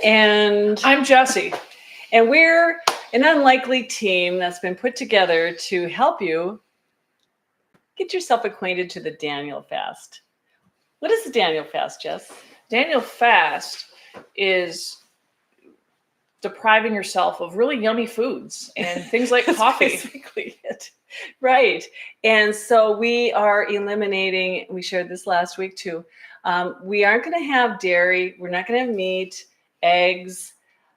And I'm Jessie. And we're an unlikely team that's been put together to help you get yourself acquainted to the Daniel fast. What is the Daniel fast, Jess? Daniel fast is depriving yourself of really yummy foods and things like coffee. Basically it. Right. And so we are eliminating, we shared this last week too. We aren't going to have dairy. We're not going to have meat, eggs,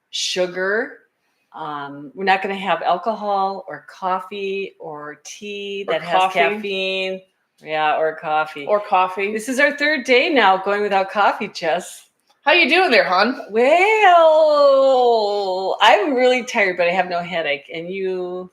sugar. We're not going to have alcohol or coffee or tea that has caffeine. Yeah, or coffee. Or coffee. This is our third day now going without coffee, Jess. How you doing there, hon? Well, I'm really tired, but I have no headache. And you?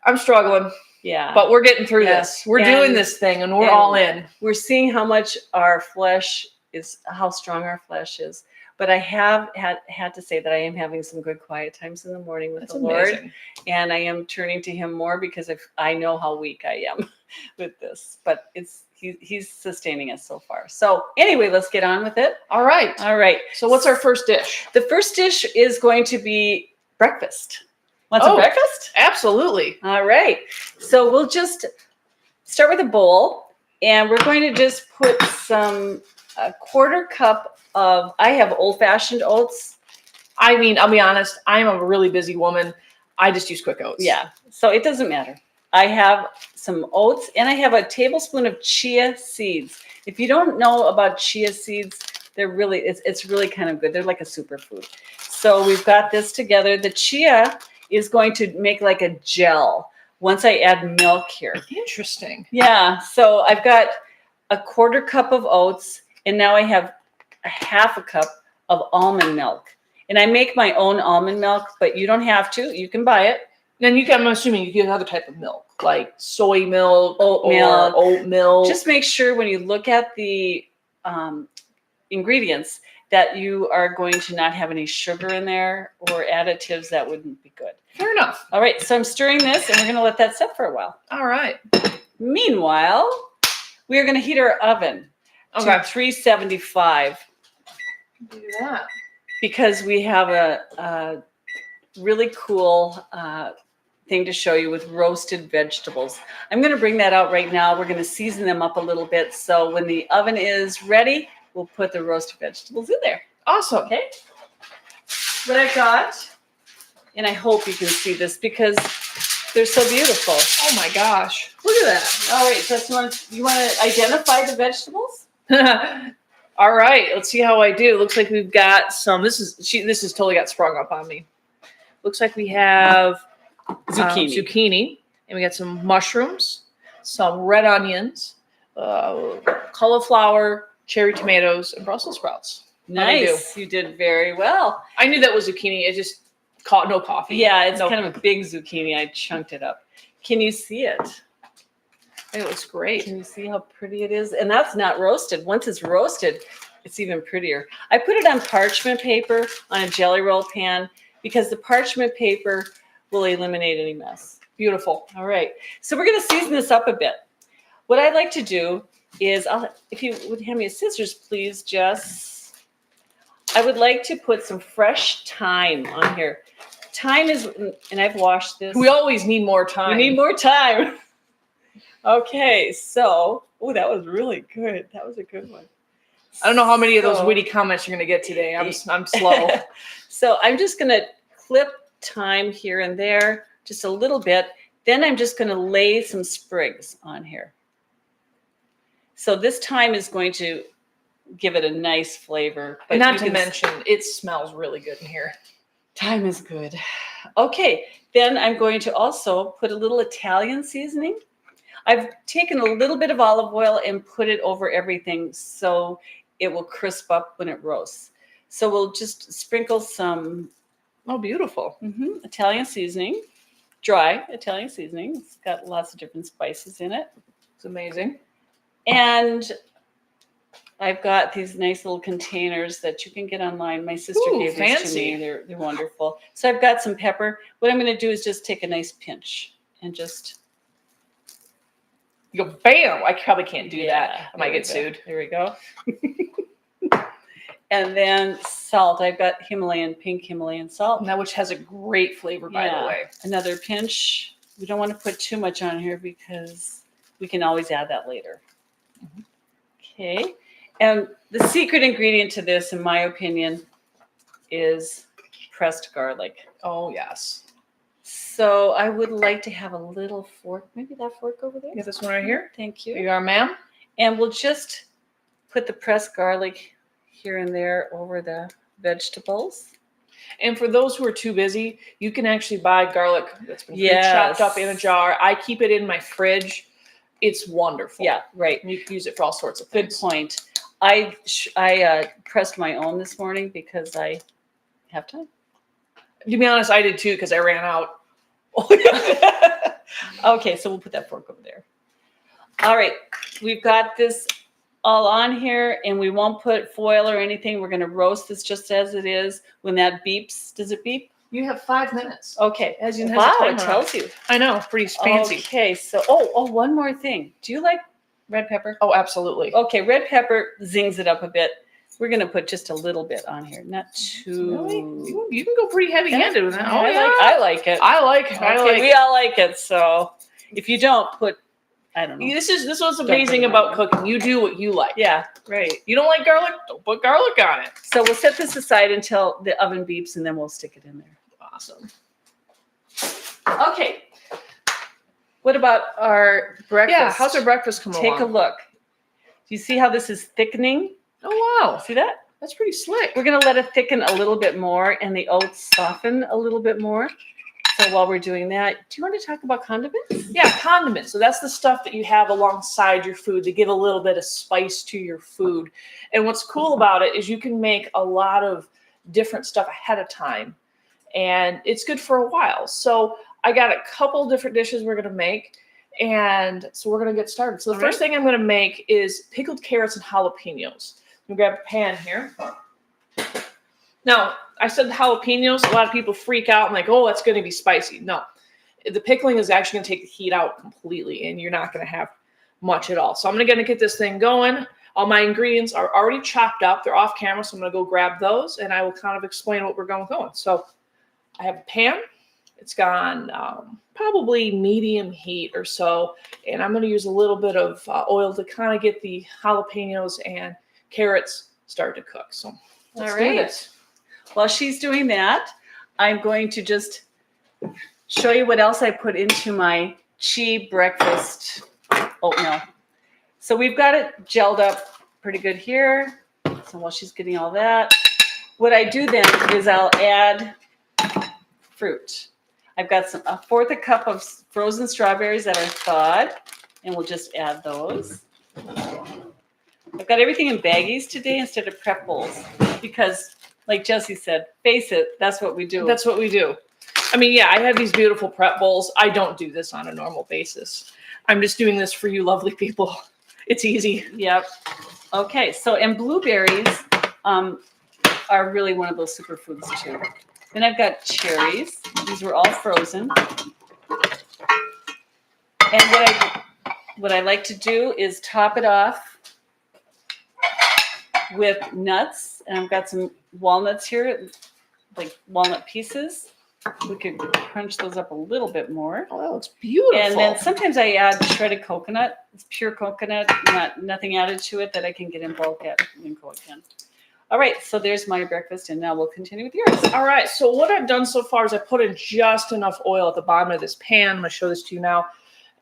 I'm struggling. Yeah. But we're getting through this. We're doing this thing, and we're all in. We're seeing how much our flesh is, how strong our flesh is. But I have had to say that I am having some good quiet times in the morning with the Lord. And I am turning to him more because I know how weak I am with this. But he's sustaining us so far. So anyway, let's get on with it. All right. So what's our first dish? The first dish is going to be breakfast. Want some breakfast? Absolutely. All right. So we'll just start with a bowl. And we're going to just put a quarter cup of, I have old-fashioned oats. I mean, I'll be honest, I'm a really busy woman. I just use quick oats. Yeah, so it doesn't matter. I have some oats, and I have a tablespoon of chia seeds. If you don't know about chia seeds, they're really, it's really kind of good. They're like a superfood. So we've got this together. The chia is going to make like a gel once I add milk here. Interesting. Yeah, so I've got a quarter cup of oats, and now I have a half a cup of almond milk. And I make my own almond milk, but you don't have to. You can buy it. Then I'm assuming you get another type of milk, like soy milk, oat milk. Just make sure when you look at the ingredients that you are going to not have any sugar in there or additives that wouldn't be good. Fair enough. All right, so I'm stirring this, and we're going to let that sit for a while. All right. Meanwhile, we are going to heat our oven to 375. Do that. Because we have a really cool thing to show you with roasted vegetables. I'm going to bring that out right now. We're going to season them up a little bit. So when the oven is ready, we'll put the roasted vegetables in there. Awesome. Okay. What I've got, and I hope you can see this because they're so beautiful. Oh my gosh. Look at that. All right. So you want to identify the vegetables? All right, let's see how I do. Looks like we've got some. This is totally got sprung up on me. Looks like we have zucchini, and we got some mushrooms, some red onions, cauliflower, cherry tomatoes, and Brussels sprouts. Nice. You did very well. I knew that was zucchini. It just caught no coffee. Yeah, it's kind of a big zucchini. I chunked it up. Can you see it? It looks great. Can you see how pretty it is? And that's not roasted. Once it's roasted, it's even prettier. I put it on parchment paper on a jelly roll pan because the parchment paper will eliminate any mess. Beautiful. All right. So we're going to season this up a bit. What I'd like to do is, if you would hand me a scissors, please, Jess. I would like to put some fresh thyme on here. Thyme is, and I've washed this. We always need more time. We need more time. Okay, so, that was really good. That was a good one. I don't know how many of those witty comments you're going to get today. I'm slow. So I'm just going to clip thyme here and there, just a little bit. Then I'm just going to lay some sprigs on here. So this thyme is going to give it a nice flavor. But not to mention, it smells really good in here. Thyme is good. Okay, then I'm going to also put a little Italian seasoning. I've taken a little bit of olive oil and put it over everything so it will crisp up when it roasts. So we'll just sprinkle some beautiful Italian seasoning, dry Italian seasoning. It's got lots of different spices in it. It's amazing. And I've got these nice little containers that you can get online. My sister gave these to me. They're wonderful. So I've got some pepper. What I'm going to do is just take a nice pinch and just... You go, bam! I probably can't do that. I might get sued. Here we go. And then salt. I've got pink Himalayan salt. Now, which has a great flavor, by the way. Another pinch. We don't want to put too much on here because we can always add that later. Okay. And the secret ingredient to this, in my opinion, is pressed garlic. Oh, yes. So I would like to have a little fork. Maybe that fork over there. Get this one right here. Thank you. Here you are, ma'am. And we'll just put the pressed garlic here and there over the vegetables. And for those who are too busy, you can actually buy garlic that's been chopped up in a jar. I keep it in my fridge. It's wonderful. Yeah, right. And you can use it for all sorts of things. Good point. I pressed my own this morning because I have time. To be honest, I did too because I ran out. Okay, so we'll put that fork over there. All right, we've got this all on here, and we won't put foil or anything. We're going to roast this just as it is. When that beeps, does it beep? You have 5 minutes. Okay. As you wow, it tells you. I know, pretty fancy. Okay, so one more thing. Do you like red pepper? Oh, absolutely. Okay, red pepper zings it up a bit. We're going to put just a little bit on here, not too. Really? You can go pretty heavy-handed with that. Oh, I like it. I like it. Okay, we all like it. So if you don't put, I don't know. This is what's amazing about cooking. You do what you like. Yeah, right. You don't like garlic? Don't put garlic on it. So we'll set this aside until the oven beeps, and then we'll stick it in there. Awesome. Okay. What about our breakfast? Yeah, how's our breakfast coming along? Take a look. Do you see how this is thickening? Oh, wow. See that? That's pretty slick. We're going to let it thicken a little bit more and the oats soften a little bit more. So while we're doing that, do you want to talk about condiments? Yeah, condiments. So that's the stuff that you have alongside your food to give a little bit of spice to your food. And what's cool about it is you can make a lot of different stuff ahead of time. And it's good for a while. So I got a couple different dishes we're going to make. And so we're going to get started. So the first thing I'm going to make is pickled carrots and jalapenos. I'm going to grab a pan here. Now, I said the jalapenos. A lot of people freak out and like, oh, that's going to be spicy. No, the pickling is actually going to take the heat out completely, and you're not going to have much at all. So I'm going to get this thing going. All my ingredients are already chopped up. They're off camera, so I'm going to go grab those, and I will kind of explain what we're going. So I have a pan. It's gone probably medium heat or so, and I'm going to use a little bit of oil to kind of get the jalapenos and carrots start to cook. So let's do this. While she's doing that, I'm going to just show you what else I put into my chi breakfast oatmeal. So we've got it gelled up pretty good here. So while she's getting all that, what I do then is I'll add fruit. I've got a fourth a cup of frozen strawberries that are thawed, and we'll just add those. I've got everything in baggies today instead of prep bowls because, like Jessie said, face it, that's what we do. That's what we do. I mean, yeah, I have these beautiful prep bowls. I don't do this on a normal basis. I'm just doing this for you lovely people. It's easy. Yep. Okay, so and blueberries are really one of those superfoods too. Then I've got cherries. These were all frozen. And what I like to do is top it off with nuts. And I've got some walnuts here, like walnut pieces. We could crunch those up a little bit more. Oh, that looks beautiful. And then sometimes I add shredded coconut. It's pure coconut, nothing added to it that I can get in bulk at Winco again. All right, so there's my breakfast, and now we'll continue with yours. All right, so what I've done so far is I put in just enough oil at the bottom of this pan. I'm going to show this to you now.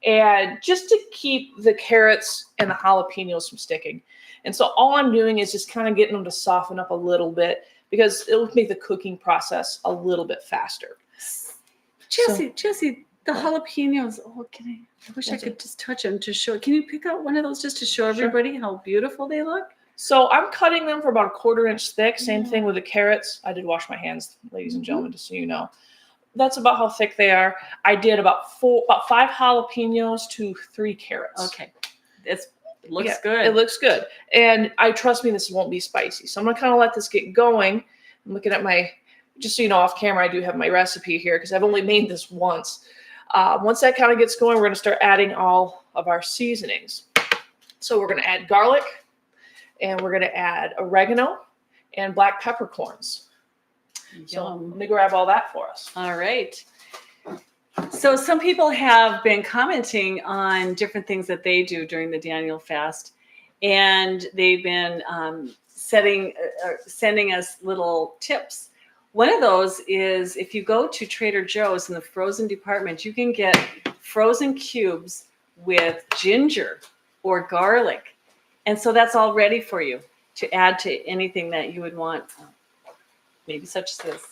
And just to keep the carrots and the jalapenos from sticking. And so all I'm doing is just kind of getting them to soften up a little bit because it will make the cooking process a little bit faster. Jessie, the jalapenos. Oh, I wish I could just touch them to show. Can you pick out one of those just to show everybody how beautiful they look? So I'm cutting them for about 1/4 inch thick. Same thing with the carrots. I did wash my hands, ladies and gentlemen, just so you know. That's about how thick they are. I did about 5 jalapenos to 3 carrots. Okay. It looks good. It looks good. And trust me, this won't be spicy. So I'm going to kind of let this get going. I'm looking at just so you know, off camera, I do have my recipe here because I've only made this once. Once that kind of gets going, we're going to start adding all of our seasonings. So we're going to add garlic, and we're going to add oregano, and black peppercorns. So Yum. let me grab all that for us. All right. So some people have been commenting on different things that they do during the Daniel fast, and they've been sending us little tips. One of those is if you go to Trader Joe's in the frozen department, you can get frozen cubes with ginger or garlic. And so that's all ready for you to add to anything that you would want, maybe such as this.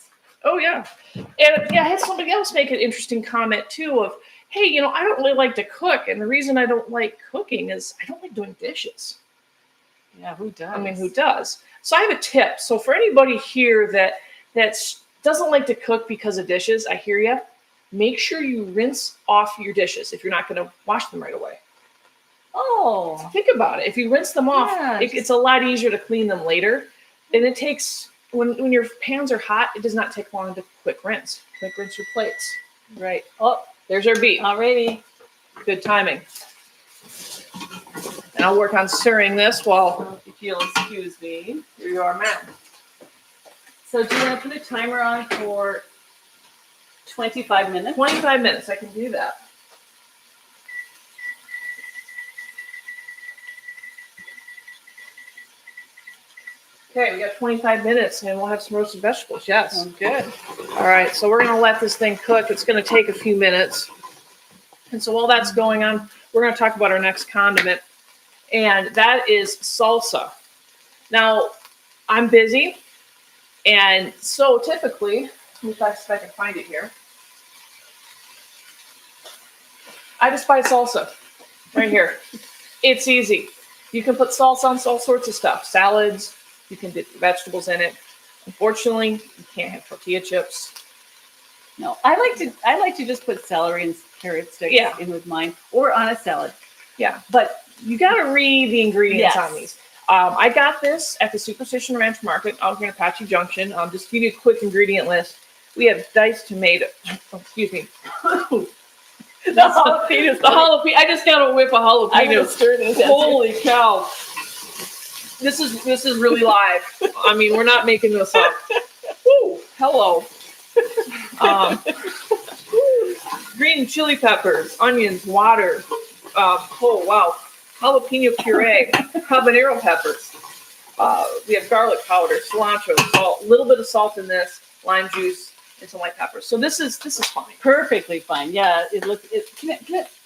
Oh, yeah. And I had somebody else make an interesting comment, too, of, hey, I don't really like to cook. And the reason I don't like cooking is I don't like doing dishes. Yeah, who does? I mean, who does? So I have a tip. So for anybody here that doesn't like to cook because of dishes, I hear you. Make sure you rinse off your dishes if you're not going to wash them right away. Oh. Think about it. If you rinse them off, it's a lot easier to clean them later. And it takes, when your pans are hot, it does not take long to quick rinse. Quick rinse your plates. Right. Oh, there's our beef. Alrighty. Good timing. And I'll work on stirring this while, if you'll excuse me. Here you are, ma'am. So do you want to put a timer on for 25 minutes? 25 minutes, I can do that. Okay, we got 25 minutes and we'll have some roasted vegetables, yes. Oh, good. All right, so we're gonna let this thing cook. It's gonna take a few minutes. And so while that's going on, we're gonna talk about our next condiment, and that is salsa. Now, I'm busy, and so typically, let me see if I can find it here. I just buy salsa right here. It's easy. You can put salsa on all sorts of stuff. Salads, you can dip vegetables in it. Unfortunately, you can't have tortilla chips. No, I like to just put celery and carrot sticks in with mine, or on a salad. Yeah, but you got to read the ingredients on these. I got this at the Superstition Ranch Market out here in Apache Junction. Just to give you a quick ingredient list. We have diced tomato. Oh, excuse me. The jalapeno. I just got a whip of jalapenos. Holy cow! This is really live. I mean, we're not making this up. Woo, hello. Green chili peppers, onions, water. Oh wow, jalapeno puree, habanero peppers. We have garlic powder, cilantro, salt, a little bit of salt in this, lime juice, and some white peppers. So this is fine. Perfectly fine. Yeah, can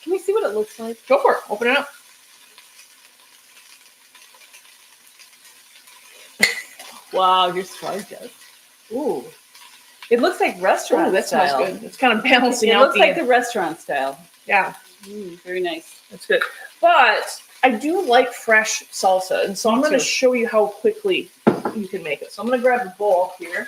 we see what it looks like? Go for it. Open it up. Wow, you're smart, Jess. Ooh. It looks like restaurant that style. Smells good. It's kind of balancing out. It looks like the restaurant style. Yeah. Very nice. That's good. But I do like fresh salsa, and so I'm going to show you how quickly you can make it. So I'm going to grab a bowl here.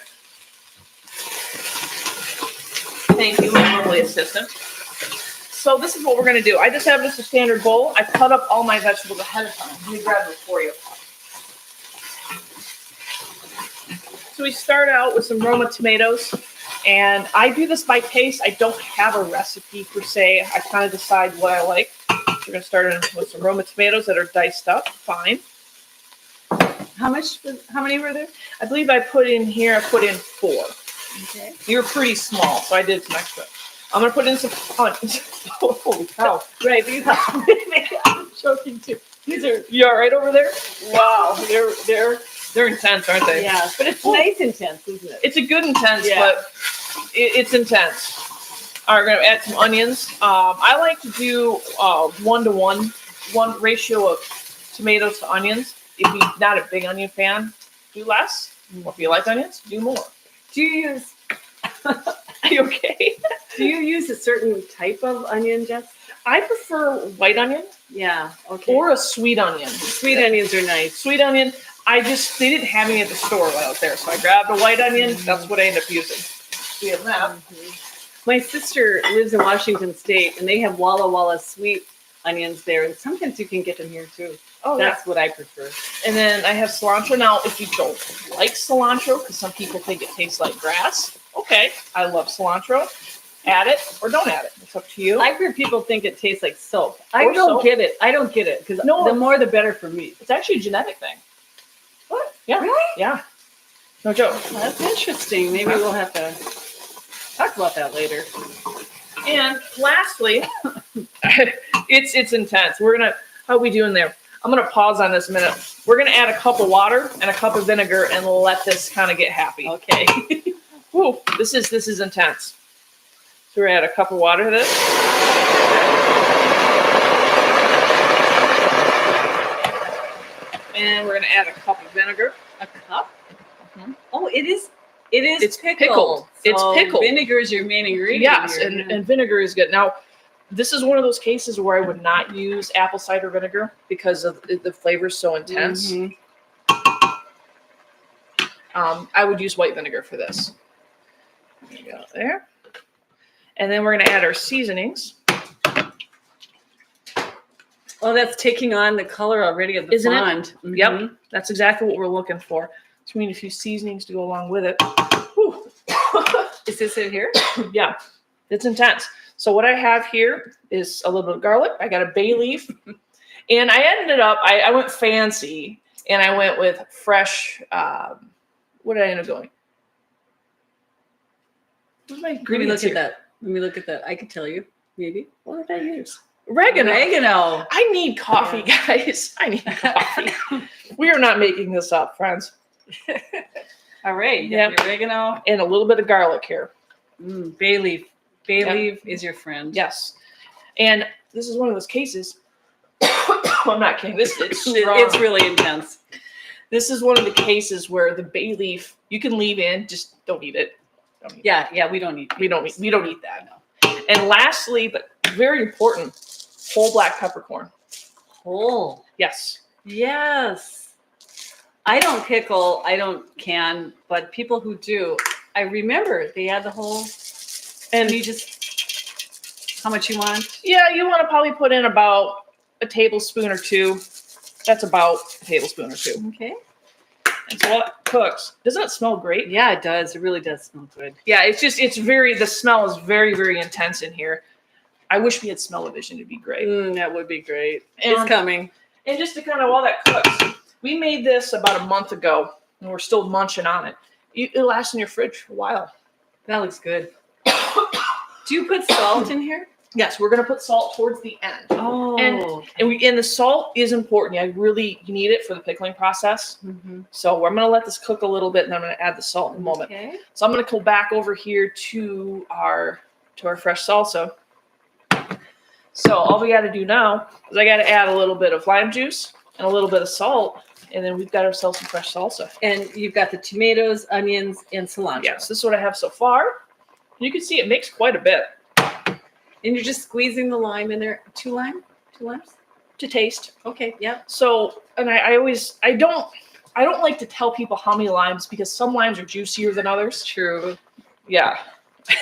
Thank you, my lovely assistant. So this is what we're going to do. I just have just a standard bowl. I cut up all my vegetables ahead of time. Let me grab it for you. So we start out with some Roma tomatoes, and I do this by taste. I don't have a recipe per se. I kind of decide what I like. We're going to start with some Roma tomatoes that are diced up. Fine. How many were there? I believe I put in 4. Okay. You were pretty small, so I did some extra. I'm going to put in some onions. Holy cow. Right, I'm joking too. You all right over there? Wow. They're intense, aren't they? Yeah, but it's nice intense, isn't it? It's a good intense, but it's intense. All right, we're going to add some onions. I like to do 1-to-1 ratio of tomatoes to onions. If you're not a big onion fan, do less. Or if you like onions, do more. Do you use... Are you okay? Do you use a certain type of onion, Jess? I prefer white onion. Yeah, okay. Or a sweet onion. Sweet onions are nice. Sweet onion. They didn't have any at the store out there, so I grabbed a white onion. That's what I ended up using. We have that. My sister lives in Washington State, and they have Walla Walla sweet onions there, and sometimes you can get them here too. Oh, that's what I prefer. And then I have cilantro. Now, if you don't like cilantro, because some people think it tastes like grass, okay, I love cilantro. Add it or don't add it. It's up to you. I've heard people think it tastes like soap. I don't get it because the more the better for me. It's actually a genetic thing. What? Yeah. Really? Yeah. No joke. Well, that's interesting. Maybe we'll have to talk about that later. And lastly, it's intense. How are we doing there? I'm gonna pause on this a minute. We're gonna add a cup of water and a cup of vinegar and let this kind of get happy. Okay. Woo, this is intense. So we're gonna add a cup of water to this. And we're gonna add a cup of vinegar. A cup? Mhm. Oh, it is It's pickled. pickled. It's So pickled. Vinegar is your main ingredient. Yes, here. and vinegar is good. Now, this is one of those cases where I would not use apple cider vinegar because of the flavor is so intense. Mhm. I would use white vinegar for this. There you go, there. And then we're going to add our seasonings. Oh, that's taking on the color already of the Isn't it? fond. Mhm. Yep, that's exactly what we're looking for. So we need a few seasonings to go along with it. Whew. Is this it here? Yeah, it's intense. So what I have here is a little bit of garlic. I got a bay leaf. And I ended up, I went fancy, and I went with fresh, what did I end up going? What was my Let me ingredients look at here? that. Let me look at that. I could tell you, maybe. What did I use? Oregano. Oregano. I need coffee, guys. I need coffee. We are not making this up, friends. All right. Yep. Yep. Oregano. And a little bit of garlic here. Bay leaf. Bay Yep. leaf is your friend. Yes. And this is one of those cases. I'm not kidding. It's strong. It's really intense. This is one of the cases where the bay leaf you can leave in, just don't eat it. Don't eat Yeah, we don't need. it. We don't eat that. And lastly, but very important, whole black peppercorn. Whole. Yes. Yes. I don't pickle. I don't can, but people who do, I remember they add the whole. And you just how much you want? Yeah, you want to probably put in about a tablespoon or two. That's about a tablespoon or two. Okay. And so while it cooks, doesn't it smell great? Yeah, it does. It really does smell good. Yeah, the smell is very, very intense in here. I wish we had smell-o-vision. It'd be great. That would be great. And- It's coming. And just to kind of, while that cooks, we made this about a month ago, and we're still munching on it. It lasts in your fridge for a while. That looks good. Do you put salt in here? Yes, we're gonna put salt towards the end. Oh. And the salt is important. You need it for the pickling process. Mhm. So I'm gonna let this cook a little bit, and then I'm gonna add the salt in a moment. Okay. So I'm gonna go back over here to our fresh salsa. So all we got to do now is I got to add a little bit of lime juice and a little bit of salt, and then we've got ourselves some fresh salsa. And you've got the tomatoes, onions, and cilantro. Yes, this is what I have so far. You can see it makes quite a bit. And you're just squeezing the lime in there. Two limes? To taste. Okay. Yep. So, and I don't like to tell people how many limes because some limes are juicier than others. True. Yeah.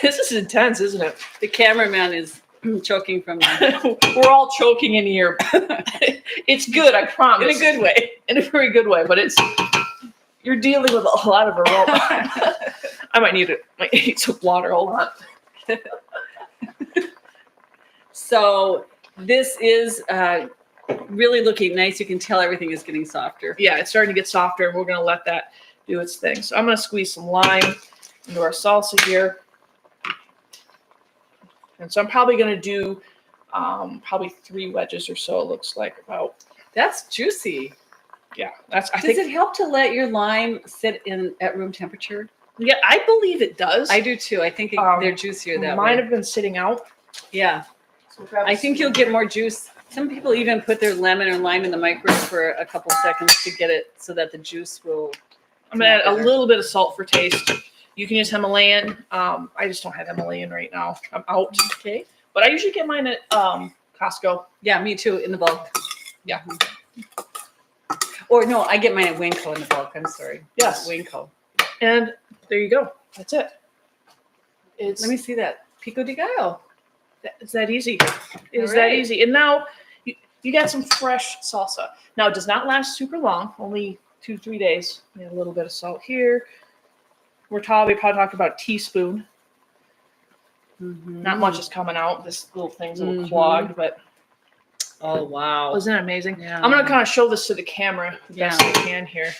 This is intense, isn't it? The cameraman is choking from We're all choking in here. It's good, I promise. in a good way. In a very good way, but you're dealing with a lot of aroma. I might need some water. Hold on. So this is really looking nice. You can tell everything is getting softer. Yeah, it's starting to get softer, and we're going to let that do its thing. So I'm going to squeeze some lime into our salsa here. And so I'm probably going to do probably 3 wedges or so, it looks like about. That's juicy. Yeah, Does it help to let your lime sit at room temperature? Yeah, I believe it does. I do too. I think they're juicier that Mine way. have been sitting out. Yeah. So I think you'll get more juice. Some people even put their lemon or lime in the microwave for a couple seconds to get it so that the juice will. I'm going to add a little bit of salt for taste. You can use Himalayan. I just don't have Himalayan right now. I'm out. Okay. But I usually get mine at Costco. Yeah, me too, in the bulk. Yeah. Or no, I get mine at Winco in the bulk. I'm sorry. Yes. Winco. And there you go. That's it. Let me see that. Pico de gallo. It's that easy. It's All that right. easy. And now you got some fresh salsa. Now it does not last super long, only 2-3 days. A little bit of salt here. We're probably talking about a teaspoon. Mm-hmm. Not much is coming out. This little thing's a little clogged, but Oh wow. isn't it amazing? Yeah. I'm gonna kind of show this to the camera the best Yeah. I can here.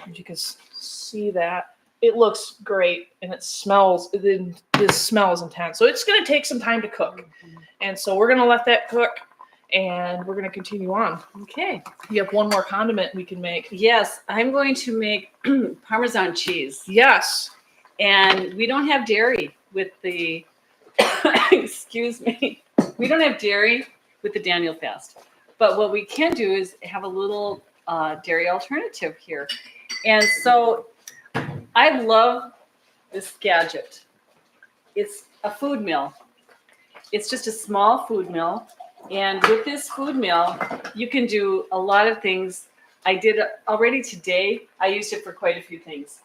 As you can see that. It looks great, and it smells. The smell is intense. So it's going to take some time to cook. And so we're going to let that cook, and we're going to continue on. Okay. You have one more condiment we can make. Yes, I'm going to make Parmesan cheese. Yes. And we don't have dairy with the, excuse me, we don't have dairy with the Daniel fast. But what we can do is have a little dairy alternative here. And so I love this gadget. It's a food mill. It's just a small food mill. And with this food mill, you can do a lot of things. I did already today. I used it for quite a few things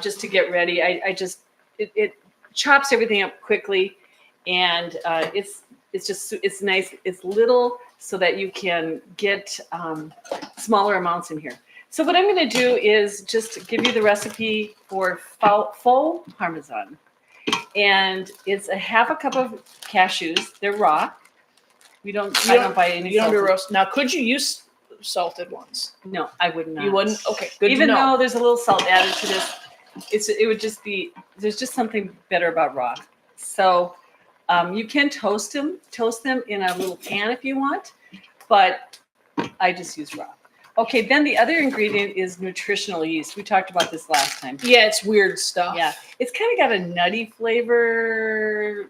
just to get ready. It chops everything up quickly. And it's nice. It's little so that you can get smaller amounts in here. So what I'm going to do is just give you the recipe for faux Parmesan. And it's a half a cup of cashews. They're raw. I don't buy any. You don't do roast. Now, could you use salted ones? No, I would not. You wouldn't? Okay, good Even to know. though there's a little salt added to this, it would just be, there's just something better about raw. So you can toast them in a little pan if you want, but I just use raw. Okay, then the other ingredient is nutritional yeast. We talked about this last time. Yeah, it's weird stuff. Yeah, it's kind of got a nutty flavor,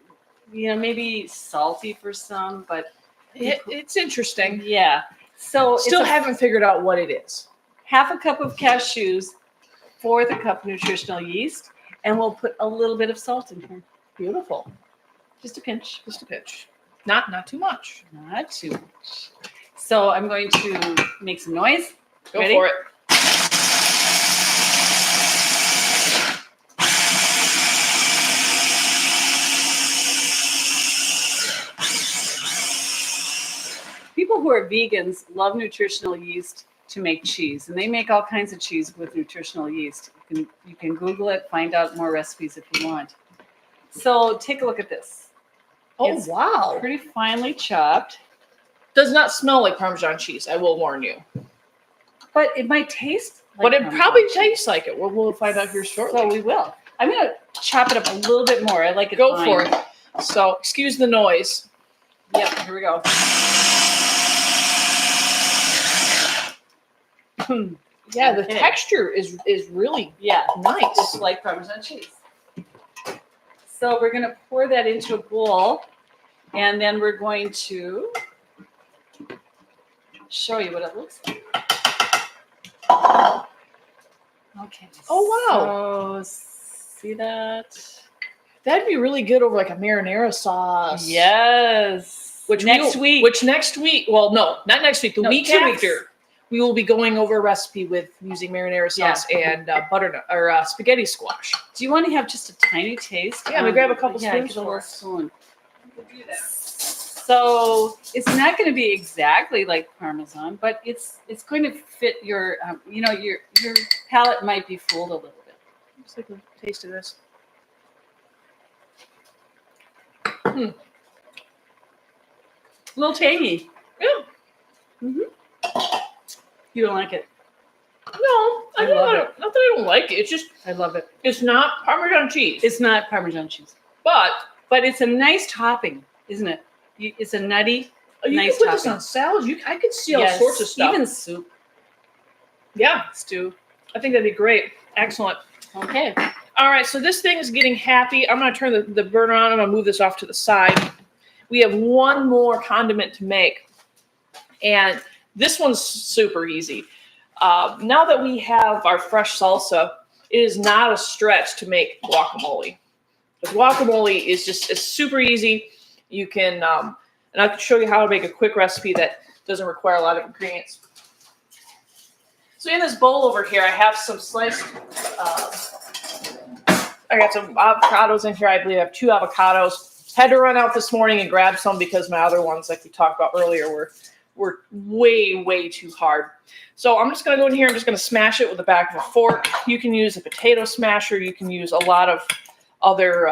maybe salty for some, but it's interesting. Yeah. So still haven't figured out what it is. Half a cup of cashews, 1/4 cup nutritional yeast, and we'll put a little bit of salt in here. Beautiful. Just a pinch. Just a pinch. Not too much. Not too much. So I'm going to make some noise. Go for it. People who are vegans love nutritional yeast to make cheese, and they make all kinds of cheese with nutritional yeast. You can Google it, find out more recipes if you want. So take a look at this. Oh, it's wow. Pretty finely chopped. Does not smell like Parmesan cheese, I will warn you. But it might taste like but it Parmesan probably cheese. Tastes like it. We'll find out here shortly. So we will. I'm going to chop it up a little bit more. I like it. Go for it. So excuse the noise. Yep, here we go. Yeah, the texture is really nice. Just like Parmesan cheese. So we're going to pour that into a bowl, and then we're going to show you what it looks like. Okay. Oh, wow. So, see that? That'd be really good over like a marinara sauce. Yes. Which next week, well, no, not next week, the week 2 after. weeks. We will be going over a recipe with using marinara sauce and butternut or spaghetti squash. Do you want to have just a tiny taste? Yeah, I'm gonna grab a couple spoons. Get a little spoon. We'll do that. So it's not going to be exactly like Parmesan, but it's going to fit your your palate might be fooled a little bit. Just take a taste of this. A little tangy. Yeah. Mm-hmm. You don't like it? No, I love it. Not that I don't like it. It's just I love it. It's not Parmesan cheese. It's not Parmesan cheese, but it's a nice topping, isn't it? It's a nutty, you nice can put topping. this on salads. I could see all sorts of stuff. Even soup. Yeah, stew. I think that'd be great. Excellent. Okay. All right, so this thing is getting happy. I'm going to turn the burner on. I'm going to move this off to the side. We have one more condiment to make, and this one's super easy. Now that we have our fresh salsa, it is not a stretch to make guacamole. The guacamole is it's super easy. You can, and I can show you how to make a quick recipe that doesn't require a lot of ingredients. So in this bowl over here, I have some sliced, I got some avocados in here. I believe I have 2 avocados. Had to run out this morning and grab some because my other ones, like we talked about earlier, were way, way too hard. So I'm just going to go in here. I'm just going to smash it with the back of a fork. You can use a potato smasher. You can use a lot of other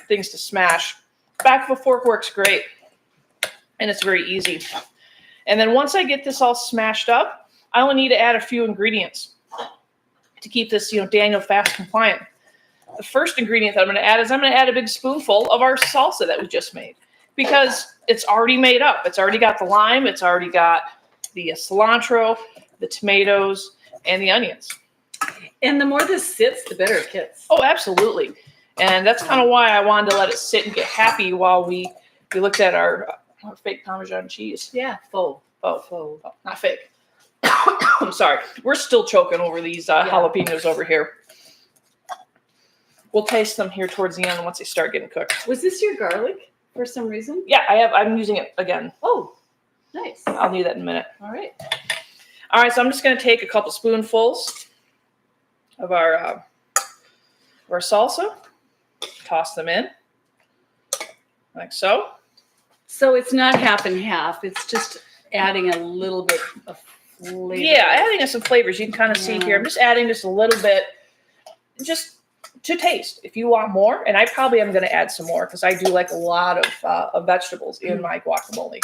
things to smash. Back of a fork works great, and it's very easy. And then once I get this all smashed up, I only need to add a few ingredients. to keep this, Daniel Fast compliant. The first ingredient that I'm going to add is I'm going to add a big spoonful of our salsa that we just made, because it's already made up. It's already got the lime. It's already got the cilantro, the tomatoes, and the onions. And the more this sits, the better it gets. Oh, absolutely. And that's kind of why I wanted to let it sit and get happy while we looked at our fake Parmesan cheese. Yeah, faux. Oh, not fake. I'm sorry. We're still choking over these jalapenos over here. We'll taste them here towards the end once they start getting cooked. Was this your garlic for some reason? Yeah, I'm using it again. Oh, nice. I'll need that in a minute. All right. All right, so I'm just going to take a couple spoonfuls of our salsa, toss them in, like so. So it's not half and half. It's just adding a little bit of flavor. Yeah, adding some flavors. You can kind of see here. I'm just adding just a little bit, just to taste. If you want more, and I probably am going to add some more because I do like a lot of vegetables in my guacamole.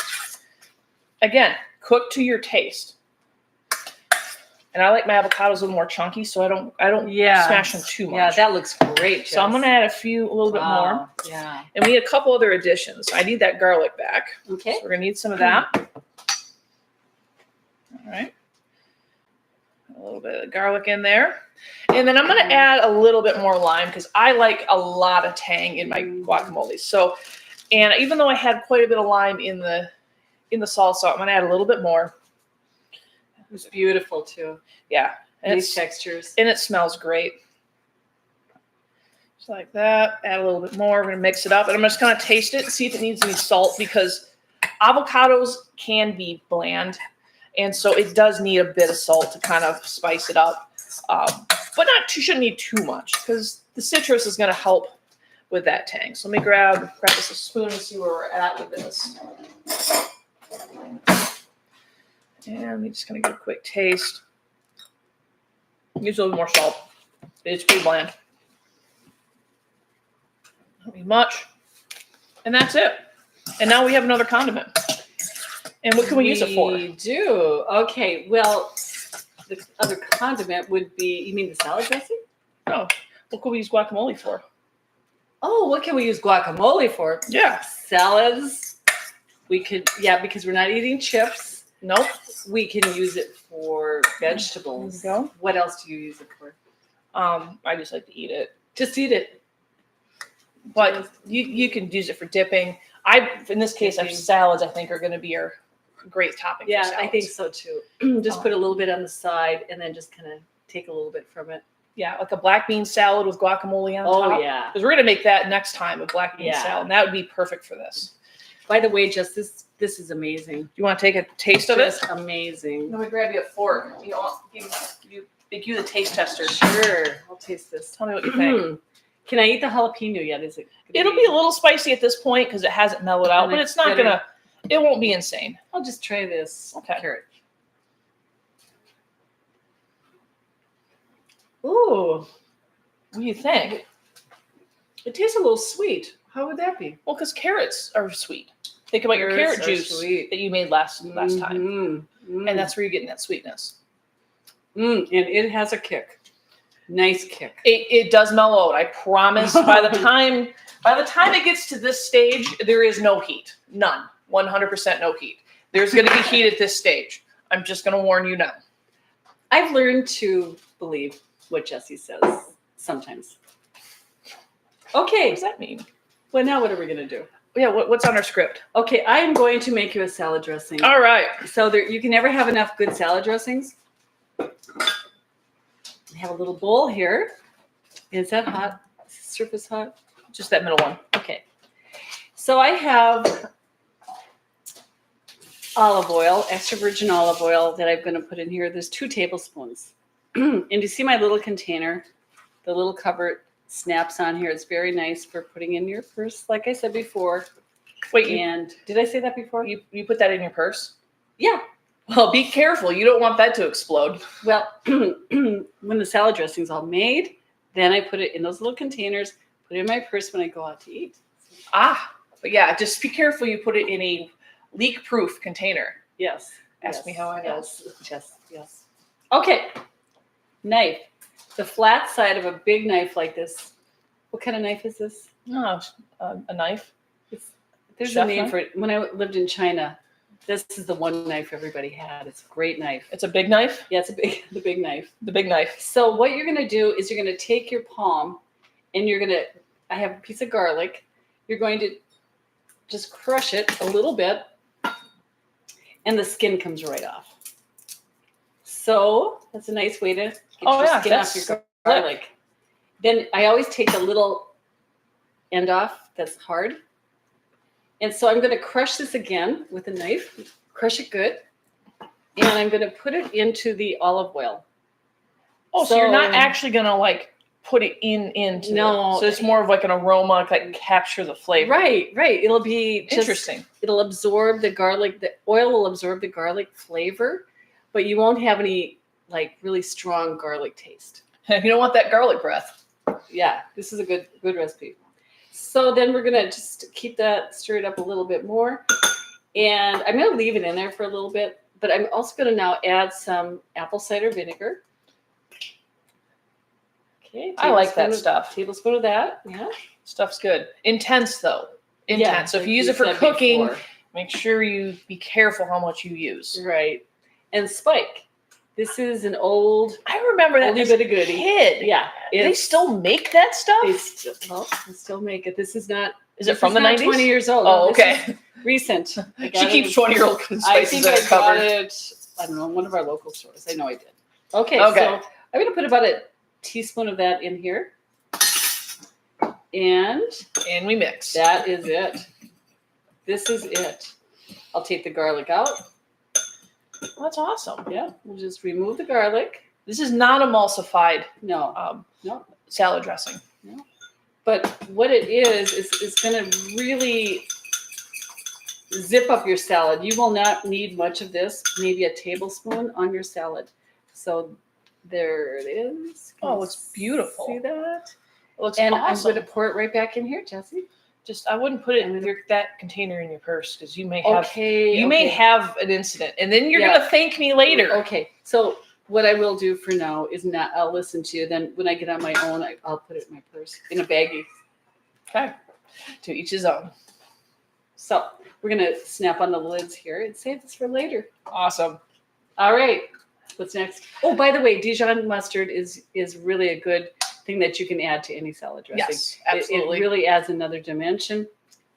Again, cook to your taste. And I like my avocados a little more chunky, so I don't smash them too much. Yeah, that looks great. Jess. So I'm going to add a little bit more. Yeah. And we need a couple other additions. I need that garlic back. Okay. So we're going to need some of that. All right. A little bit of garlic in there. And then I'm going to add a little bit more lime because I like a lot of tang in my guacamole. So, and even though I had quite a bit of lime in the salsa, I'm going to add a little bit more. It's beautiful too. Yeah. And these textures. And it smells great. Just like that. Add a little bit more. We're going to mix it up. And I'm just going to taste it and see if it needs any salt, because avocados can be bland. And so it does need a bit of salt to kind of spice it up. But you shouldn't need too much, because the citrus is going to help with that tang. So let me grab this a spoon and see where we're at with this. And we're just going to give a quick taste. Use a little more salt. It's pretty bland. Not need much. And that's it. And now we have another condiment. And what can we use it for? We do. Okay. Well, the other condiment would be, you mean the salad dressing? No. What can we use guacamole for? Oh, what can we use guacamole for? Yeah. Salads. We could, because we're not eating chips. Nope. We can use it for vegetables. There you go. What else do you use it for? I just like to eat it. Just eat it. But you can use it for dipping. In this case, our salads, I think, are going to be our great topping. Yeah, I think so too. Just put a little bit on the side and then just kind of take a little bit from it. Yeah, like a black bean salad with guacamole on top. Oh, yeah. Because we're going to make that next time, a black bean salad. And that would be perfect for this. By the way, Jess, this is amazing. Do you want to take a taste of it? Just amazing. Let me grab you a fork. Make you the taste tester. Sure. I'll taste this. Tell me what you think. Can I eat the jalapeno yet? Is it? It'll be a little spicy at this point because it hasn't mellowed out, but it's not gonna. It won't be insane. I'll just try this carrot. Ooh, what do you think? It tastes a little sweet. How would that be? Well, because carrots are sweet. Think about your carrot juice that you made last time, and that's where you're getting that sweetness. And it has a kick. Nice kick. It does mellow out. I promise. By the time it gets to this stage, there is no heat. None. 100% no heat. There's going to be heat at this stage. I'm just going to warn you now. I've learned to believe what Jessie says sometimes. Okay. What does that mean? Well, now what are we going to do? Yeah, what's on our script? Okay, I am going to make you a salad dressing. All right. So you can never have enough good salad dressings. I have a little bowl here. Is that hot? Is the surface hot? Just that middle one. Okay. So I have olive oil, extra virgin olive oil that I'm going to put in here. There's 2 tablespoons. And you see my little container? The little cover snaps on here. It's very nice for putting in your purse, like I said before. Wait, did I say that before? You put that in your purse? Yeah. Well, be careful. You don't want that to explode. Well, when the salad dressing's all made, then I put it in those little containers, put it in my purse when I go out to eat. But yeah, just be careful you put it in a leak-proof container. Yes. Ask me how I know. Yes. Okay. Knife. the flat side of a big knife like this. What kind of knife is this? No, a knife. There's Chef a name knife? for it. When I lived in China, this is the one knife everybody had. It's a great knife. It's a big knife? Yeah, it's the big knife. The big knife. So what you're going to do is you're going to take your palm and you're going to, I have a piece of garlic. You're going to just crush it a little bit and the skin comes right off. So that's a nice way to get your skin off your garlic. Then I always take the little end off that's hard. And so I'm going to crush this again with a knife, crush it good, and I'm going to put it into the olive oil. Oh, so you're not actually going to like put it into no. So it's more of like an aroma that capture the flavor. Right. It'll be just, interesting. It'll absorb the garlic. The oil will absorb the garlic flavor, but you won't have any like really strong garlic taste. You don't want that garlic breath. Yeah, this is a good recipe. So then we're going to just keep that stirred up a little bit more. And I'm going to leave it in there for a little bit. But I'm also going to now add some apple cider vinegar. Okay. I like that stuff. Tablespoon of that. Yeah. Stuff's good. Intense, though. Intense. Yeah, so if you use it for cooking, make sure you be careful how much you use. Right. And spike. This is an old. I remember that as a kid. Yeah. They still make that stuff? They still make it. This is not. Is it from the 90s? 20 years old. Oh, okay. Recent. She keeps 20-year-old spices in her cupboard. I got it, I don't know, one of our local stores. I know I did. Okay. So I'm going to put about a teaspoon of that in here. And we mix. That is it. This is it. I'll take the garlic out. Well, that's awesome. Yeah, we'll just remove the garlic. This is not emulsified. No. Salad dressing. No. But what it is going to really zip up your salad. You will not need much of this, maybe a tablespoon on your salad. So there it is. Oh, it's beautiful. See that? It looks and awesome. I'm going to pour it right back in here, Jessie. I wouldn't put it in that container in your purse because you may have may have an incident, and then you're gonna thank me later. Okay, so what I will do for now is I'll listen to you. Then when I get on my own, I'll put it in my purse in a baggie. Okay, to each his own. So we're gonna snap on the lids here and save this for later. Awesome. All right, what's next? Oh, by the way, Dijon mustard is really a good thing that you can add to any salad dressing. Yes, absolutely. It really adds another dimension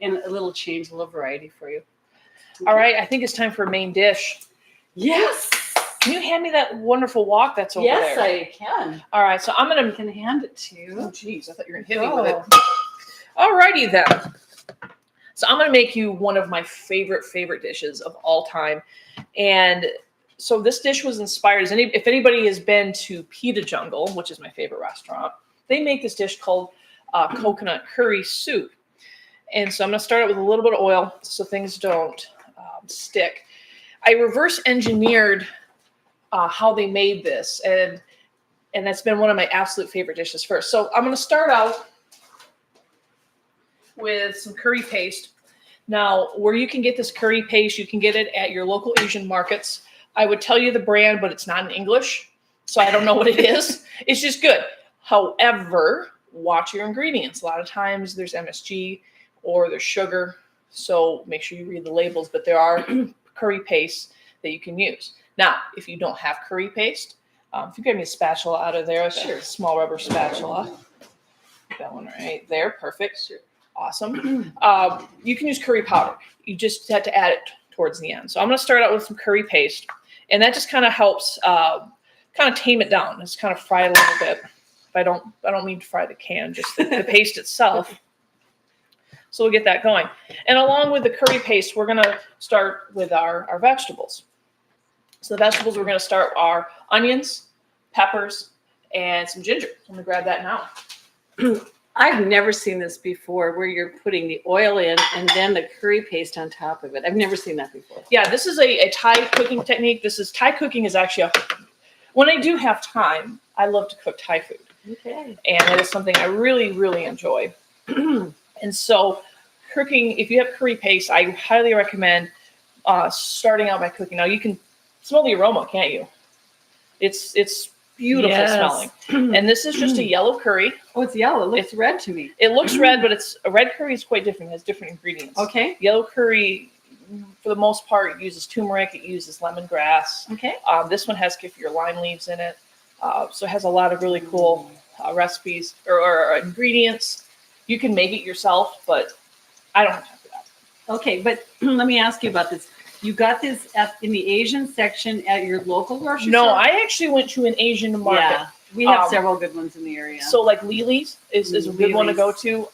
and a little change, a little variety for you. Okay. All right, I think it's time for a main dish. Yes. Can you hand me that wonderful wok that's over there? Yes, I can. All right, so I'm going to hand it to you. Oh, geez, I thought you were going to hit me with it. All righty then. So I'm going to make you one of my favorite dishes of all time. And so this dish was inspired. If anybody has been to Pita Jungle, which is my favorite restaurant, they make this dish called coconut curry soup. And so I'm going to start out with a little bit of oil so things don't stick. I reverse engineered how they made this, and that's been one of my absolute favorite dishes first. So I'm going to start out with some curry paste. Now, where you can get this curry paste, you can get it at your local Asian markets. I would tell you the brand, but it's not in English, so I don't know what it is. It's just good. However, watch your ingredients. A lot of times there's MSG or there's sugar, so make sure you read the labels, but there are curry pastes that you can use. Now, if you don't have curry paste, if you grab me a spatula out of there, a small rubber spatula, that one right there, perfect. Sure. Awesome. You can use curry powder. You just have to add it towards the end. So I'm going to start out with some curry paste, and that just kind of helps kind of tame it down. Just kind of fry it a little bit. I don't mean to fry the can, just the paste itself. So we'll get that going. And along with the curry paste, we're going to start with our vegetables. So the vegetables we're going to start are onions, peppers, and some ginger. I'm going to grab that now. I've never seen this before, where you're putting the oil in and then the curry paste on top of it. I've never seen that before. Yeah, this is a Thai cooking technique. Thai cooking is actually when I do have time, I love to cook Thai food. Okay. And it is something I really, really enjoy. And so cooking, if you have curry paste, I highly recommend starting out by cooking. Now you can smell the aroma, can't you? It's beautiful smelling. And this is just a yellow curry. Oh, it's yellow. It looks red to me. It looks red, but it's a red curry is quite different. It has different ingredients. Okay. Yellow curry, for the most part, it uses turmeric. It uses lemongrass. Okay. This one has kaffir lime leaves in it. So it has a lot of really cool recipes or ingredients. You can make it yourself, but I don't have time for that. Okay, but let me ask you about this. You got this in the Asian section at your local grocery store? No, I actually went to an Asian market. Yeah, we have several good ones in the area. So like Lily's is a good one to go to.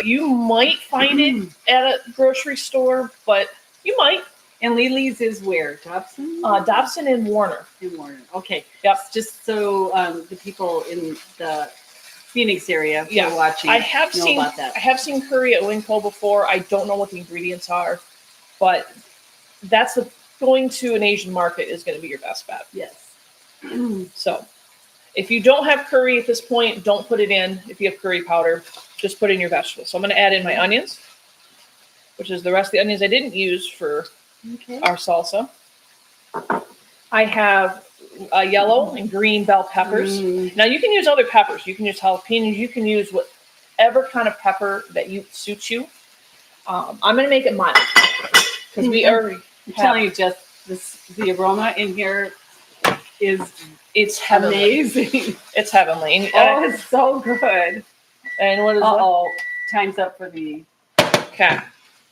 You might find it at a grocery store, but you might. And Lily's is where? Dobson? Dobson and Warner. In Warner. Okay. Yep. Just so the people in the Phoenix area who are watching I have know about that. I have seen curry at Winco before. I don't know what the ingredients are, but that's going to an Asian market is going to be your best bet. Yes. So if you don't have curry at this point, don't put it in. If you have curry powder, just put in your vegetables. So I'm going to add in my onions, which is the rest of the onions I didn't use for our salsa. I have yellow and green bell peppers. Now you can use other peppers. You can use jalapenos. You can use whatever kind of pepper that suits you. I'm going to make it mild because we already. I'm telling you, Jess, the aroma in here it's heavenly. Amazing. It's heavenly. And, it's so good. And what is time's up for the. Okay.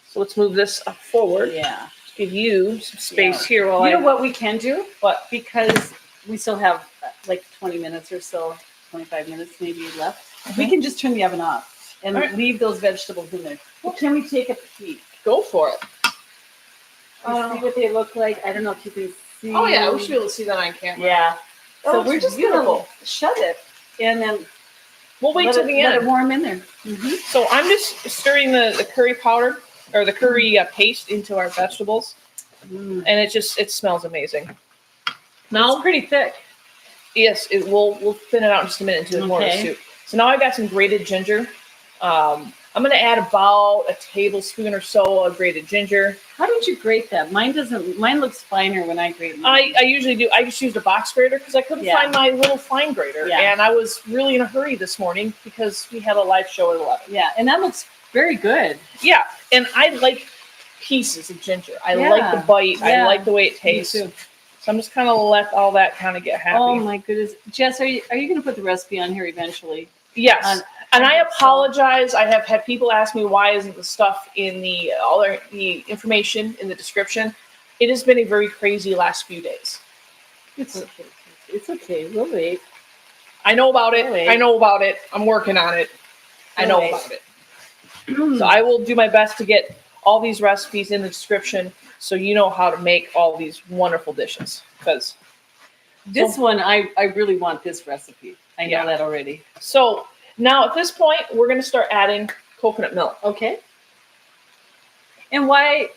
So let's move this forward. Yeah. Give you some space here while you know what we can do? What? Because we still have like 20 minutes or so, 25 minutes maybe left. We can just turn the oven off and leave those vegetables in there. Well, can we take a peek? Go for it. See what they look like. I don't know if you can see. Oh yeah, we should be able to see that on camera. Yeah. So we're just gonna shut it and then we'll wait till the end. Let it warm in there. So I'm just stirring the curry powder or the curry paste into our vegetables, and it smells amazing. Now it's pretty thick. Yes, we'll thin it out in just a minute into the more of the soup. So now I've got some grated ginger. I'm going to add about a tablespoon or so of grated ginger. How did you grate that? Mine looks finer when I grate mine. I usually do. I just used a box grater because I couldn't find my little fine grater. Yeah. And I was really in a hurry this morning because we had a live show at 11. Yeah, and that looks very good. Yeah, and I like pieces of ginger. I like the bite. I like the way it tastes. Me too. So I'm just kind of let all that kind of get happy. Oh my goodness. Jess, are you going to put the recipe on here eventually? Yes. And I apologize. I have had people ask me why isn't the stuff in the information in the description. It has been a very crazy last few days. It's okay. It's okay. We'll wait. I know about it. I know about it. I'm working on it. I know about it. So I will do my best to get all these recipes in the description so you know how to make all these wonderful dishes. Because this one, I really want this recipe. I know that already. So now at this point, we're going to start adding coconut milk. Okay. And why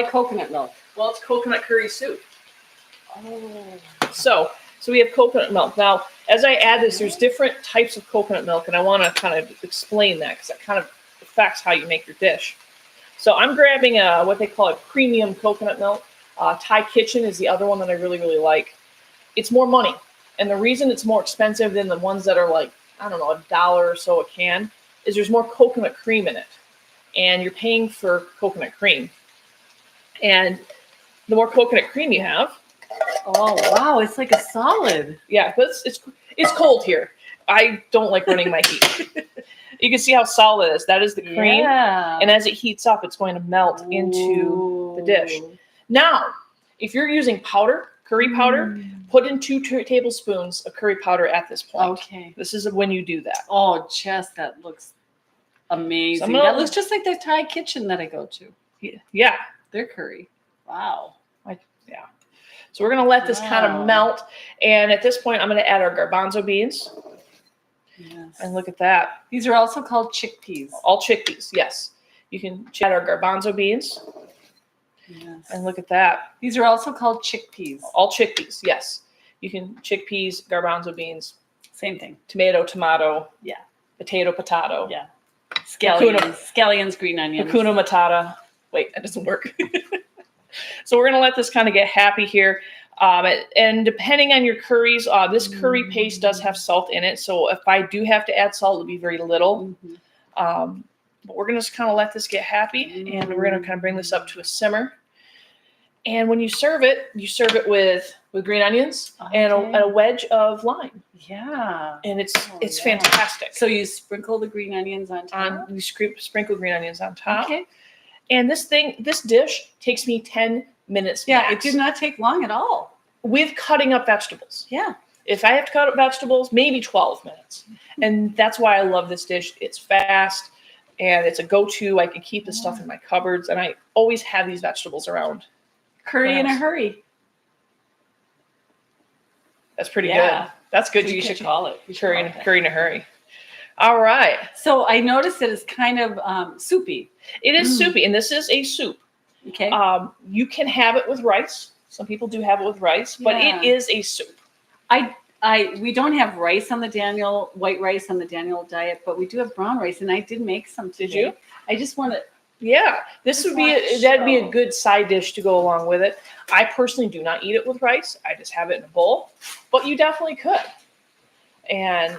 coconut milk? Well, it's coconut curry soup. Oh. So we have coconut milk. Now, as I add this, there's different types of coconut milk, and I want to kind of explain that because that kind of affects how you make your dish. So I'm grabbing what they call a premium coconut milk. Thai Kitchen is the other one that I really, really like. It's more money. And the reason it's more expensive than the ones that are like, I don't know, $1 or so a can is there's more coconut cream in it. And you're paying for coconut cream. And the more coconut cream you have. Oh, wow. It's like a solid. Yeah, but it's cold here. I don't like running my heat. You can see how solid it is. That is the cream. Yeah. And as it heats up, it's going to melt into the dish. Now, if you're using powder, curry powder, put in 2 tablespoons of curry powder at this point. Okay. This is when you do that. Oh, Jess, that looks amazing. That looks just like the Thai Kitchen that I go to. Yeah. Their curry. Wow. Yeah. So we're going to let this kind of melt. And at this point, I'm going to add our garbanzo beans. Yes. And look at that. These are also called chickpeas. All chickpeas, yes. You can add our garbanzo beans. Yes. And look at that. These are also called chickpeas. All chickpeas, yes. You can chickpeas, garbanzo beans. Same thing. Tomato. Yeah. Potato. Yeah. Scallions, green onions. Hakuna Matata. Wait, that doesn't work. So we're going to let this kind of get happy here. And depending on your curries, this curry paste does have salt in it. So if I do have to add salt, it'll be very little. But we're going to just kind of let this get happy. And we're going to kind of bring this up to a simmer. And when you serve it with green onions and a wedge of lime. Yeah. And it's fantastic. So you sprinkle the green onions on top? You sprinkle green onions on top. Okay. And this dish takes me 10 minutes. Yeah, max. it did not take long at all. With cutting up vegetables. Yeah. If I have to cut up vegetables, maybe 12 minutes. And that's why I love this dish. It's fast and it's a go-to. I can keep this stuff in my cupboards and I always have these vegetables around. Curry in a hurry. That's pretty good. That's good. You should call it. Curry in a hurry. All right. So I noticed that it's kind of soupy. It is soupy, and this is a soup. Okay. You can have it with rice. Some people do have it with rice, but it is a soup. We don't have rice on the white rice on the Daniel diet, but we do have brown rice, and I did make some today. Did you? I just want to. Yeah, that'd be a good side dish to go along with it. I personally do not eat it with rice. I just have it in a bowl, but you definitely could. And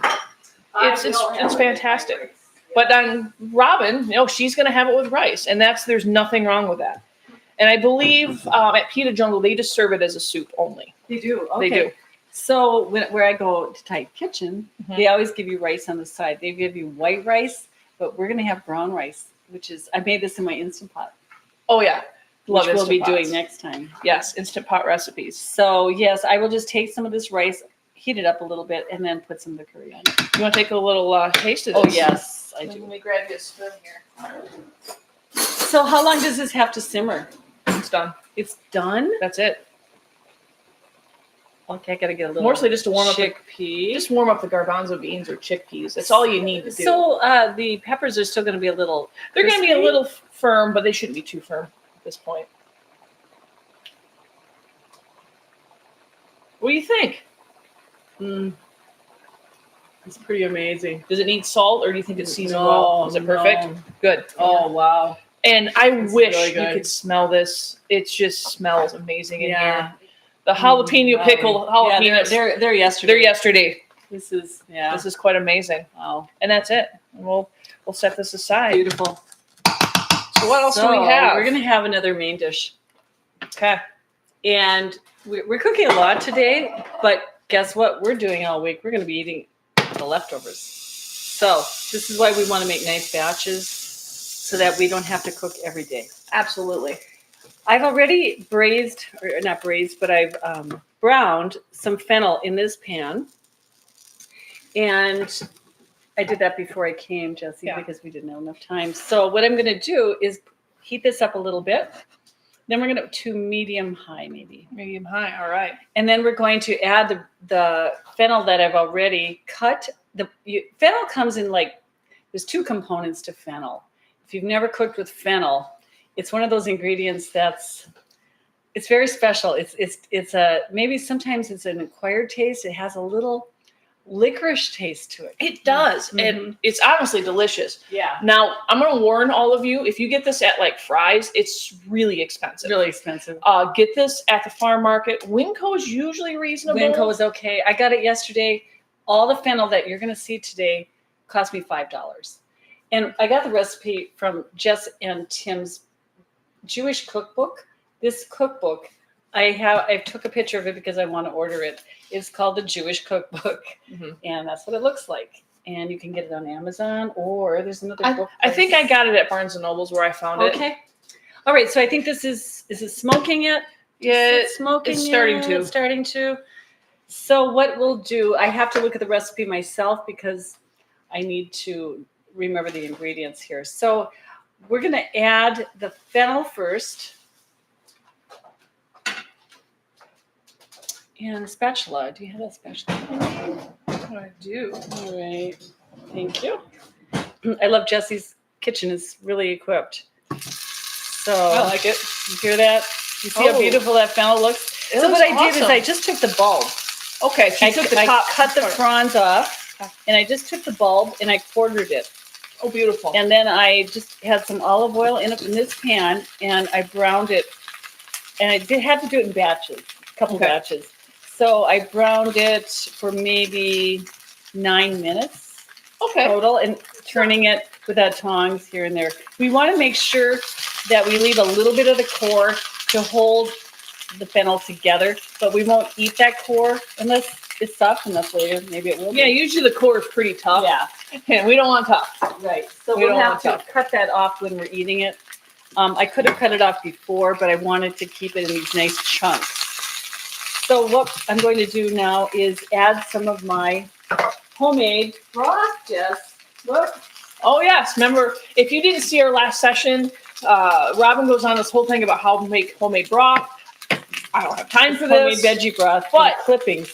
it's fantastic. But then Robyn, she's going to have it with rice, and there's nothing wrong with that. And I believe at Pita Jungle they just serve it as a soup only. They do. Okay. They do. So where I go to Thai kitchen, they always give you rice on the side. They give you white rice, but we're going to have brown rice. I made this in my Instant Pot. Oh, yeah. Which we'll be doing next time. Yes, Instant Pot recipes. So, yes, I will just take some of this rice, heat it up a little bit, and then put some of the curry on it. You want to take a little taste of this? Oh, yes, I do. Let me grab you a spoon here. So how long does this have to simmer? It's done. It's done? That's it. Okay, I got to get a little mostly just to warm chickpea. Just warm up the garbanzo beans or chickpeas. That's all you need to do. So the peppers are still going to be a little They're going to be a little firm, but they shouldn't be too firm at this point. What do you think? It's pretty amazing. Does it need salt or do you think it's seasoned well? Is it perfect? No. Good. Oh, wow. And I wish you could smell this. It just smells amazing in here. The jalapeno pickled jalapenos. Yeah, they're yesterday. They're yesterday. This is quite amazing. Wow. And that's it. And we'll set this aside. Beautiful. So what else do we have? We're gonna have another main dish. Okay. And we're cooking a lot today, but guess what? We're doing all week. We're gonna be eating the leftovers. So this is why we want to make nice batches so that we don't have to cook every day. Absolutely. I've already I've browned some fennel in this pan. And I did that before I came, Jessie, because we didn't have enough time. So what I'm going to do is heat this up a little bit. Then we're going to medium-high maybe. Medium-high, all right. And then we're going to add the fennel that I've already cut. Fennel comes in there's two components to fennel. If you've never cooked with fennel, it's one of those ingredients it's very special. It's maybe sometimes it's an acquired taste. It has a little licorice taste to it. It does. And it's honestly delicious. Yeah. Now, I'm going to warn all of you, if you get this at Fry's, it's really expensive. Really expensive. Get this at the farm market. Winco is usually reasonable. Winco is okay. I got it yesterday. All the fennel that you're going to see today cost me $5. And I got the recipe from Jess and Tim's Jewish cookbook. This cookbook, I took a picture of it because I want to order it. It's called the Jewish Cookbook, and that's what it looks like. And you can get it on Amazon, or there's another book. I think I got it at Barnes and Nobles where I found it. Okay. All right. So I think this is it smoking yet? Yeah, it's smoking. It's starting to. It's starting to. So what we'll do, I have to look at the recipe myself because I need to remember the ingredients here. So we're going to add the fennel first. And a spatula. Do you have that spatula? I do. All right. Thank you. I love Jessie's kitchen. It's really equipped. So I like it. You hear that? You see how beautiful that fennel looks? So what I did is I just took the bulb. Okay. So you took the top. I cut the fronds off, and I just took the bulb and I quartered it. Oh, beautiful. And then I just had some olive oil in this pan, and I browned it. And I had to do it in batches. couple Okay. batches. So I browned it for maybe 9 minutes Okay. total, and turning it with our tongs here and there. We want to make sure that we leave a little bit of the core to hold the fennel together, but we won't eat that core unless it's soft enough later. Maybe it will be. Yeah, usually the core is pretty tough. Yeah, And we don't want tough. right. So We we'll don't have want to tough. cut that off when we're eating it. I could have cut it off before, but I wanted to keep it in these nice chunks. So what I'm going to do now is add some of my homemade broth, Jess. Look. Oh yes, remember if you didn't see our last session, Robyn goes on this whole thing about how to make homemade broth. I don't have time for Homemade this. veggie broth, But- but clippings.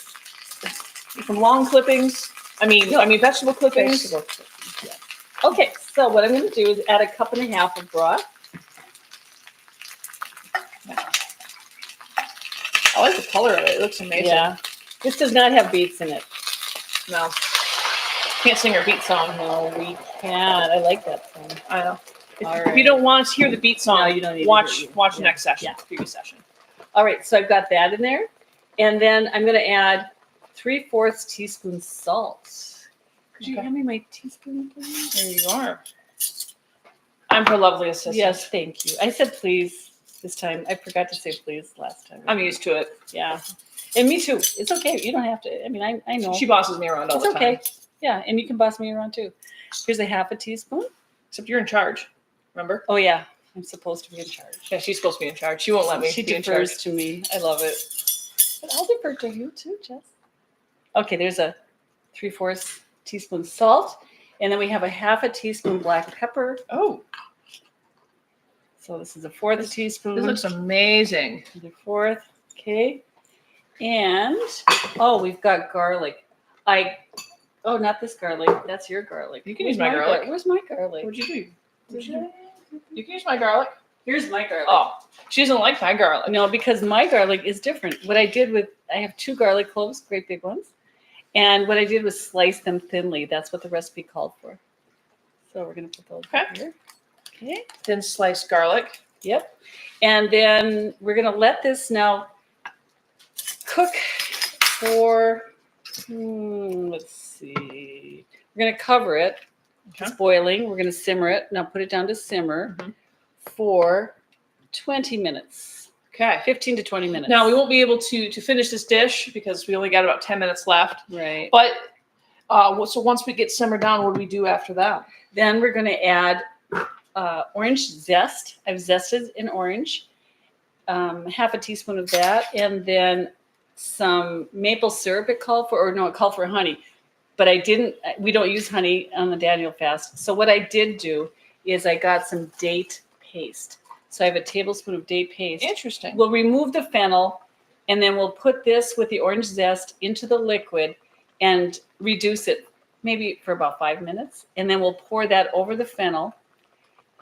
Some long clippings. I mean vegetable clippings. Vegetable. Yeah. Okay, so what I'm going to do is add a cup and a half of broth. I like the color of it. It looks amazing. Yeah. This does not have beets in it. No. Can't sing our beat song. No, we can't. I like that song. I know. If, All if right. you don't want to hear the beat song, No, you don't need to watch hear it. watch the Yeah. next session, Yeah. previous session. All right, so I've got that in there. And then I'm going to add 3/4 teaspoon salt. Could you Okay. hand me my teaspoon, please? There you are. I'm her lovely assistant. Yes, thank you. I said please this time. I forgot to say please last time. I'm used to it. Yeah. And me too. It's okay. You don't have to. I mean, I know. She bosses me around all It's the time. okay. Yeah, and you can boss me around too. Here's a half a teaspoon. Except you're in charge. Remember? Oh yeah, I'm supposed to be in charge. Yeah, she's supposed to be in charge. She won't let me She be in charge. defers to me. I love it. But I'll defer to you too, Jess. Okay, there's a 3/4 teaspoon salt, and then we have a half a teaspoon black pepper. Oh, So this is a fourth teaspoon. this looks amazing. The fourth, okay. And we've got garlic. Not this garlic. That's your garlic. You can Where's use my garlic. Where's my garlic? What'd you do? Where's my- You can use my garlic. Here's my garlic. Oh, she doesn't like my garlic. No, because my garlic is different. What I did I have 2 garlic cloves, great big ones. And what I did was slice them thinly. That's what the recipe called for. So we're going to put those Okay. here. Okay. Thin sliced garlic. Yep. And then we're going to let this now cook for, let's see. We're going to cover it. Okay. It's boiling. We're going to simmer it. Now put it down to simmer Mhm. for 20 minutes, Okay. 15 to 20 minutes. Now we won't be able to finish this dish because we only got about 10 minutes left. Right. But so once we get simmered down, what do we do after that? Then we're going to add orange zest. I've zested an orange, half a teaspoon of that, and then some maple syrup it called for honey. But we don't use honey on the Daniel fast. So what I did do is I got some date paste. So I have a tablespoon of date paste. Interesting. We'll remove the fennel, and then we'll put this with the orange zest into the liquid and reduce it maybe for about 5 minutes. And then we'll pour that over the fennel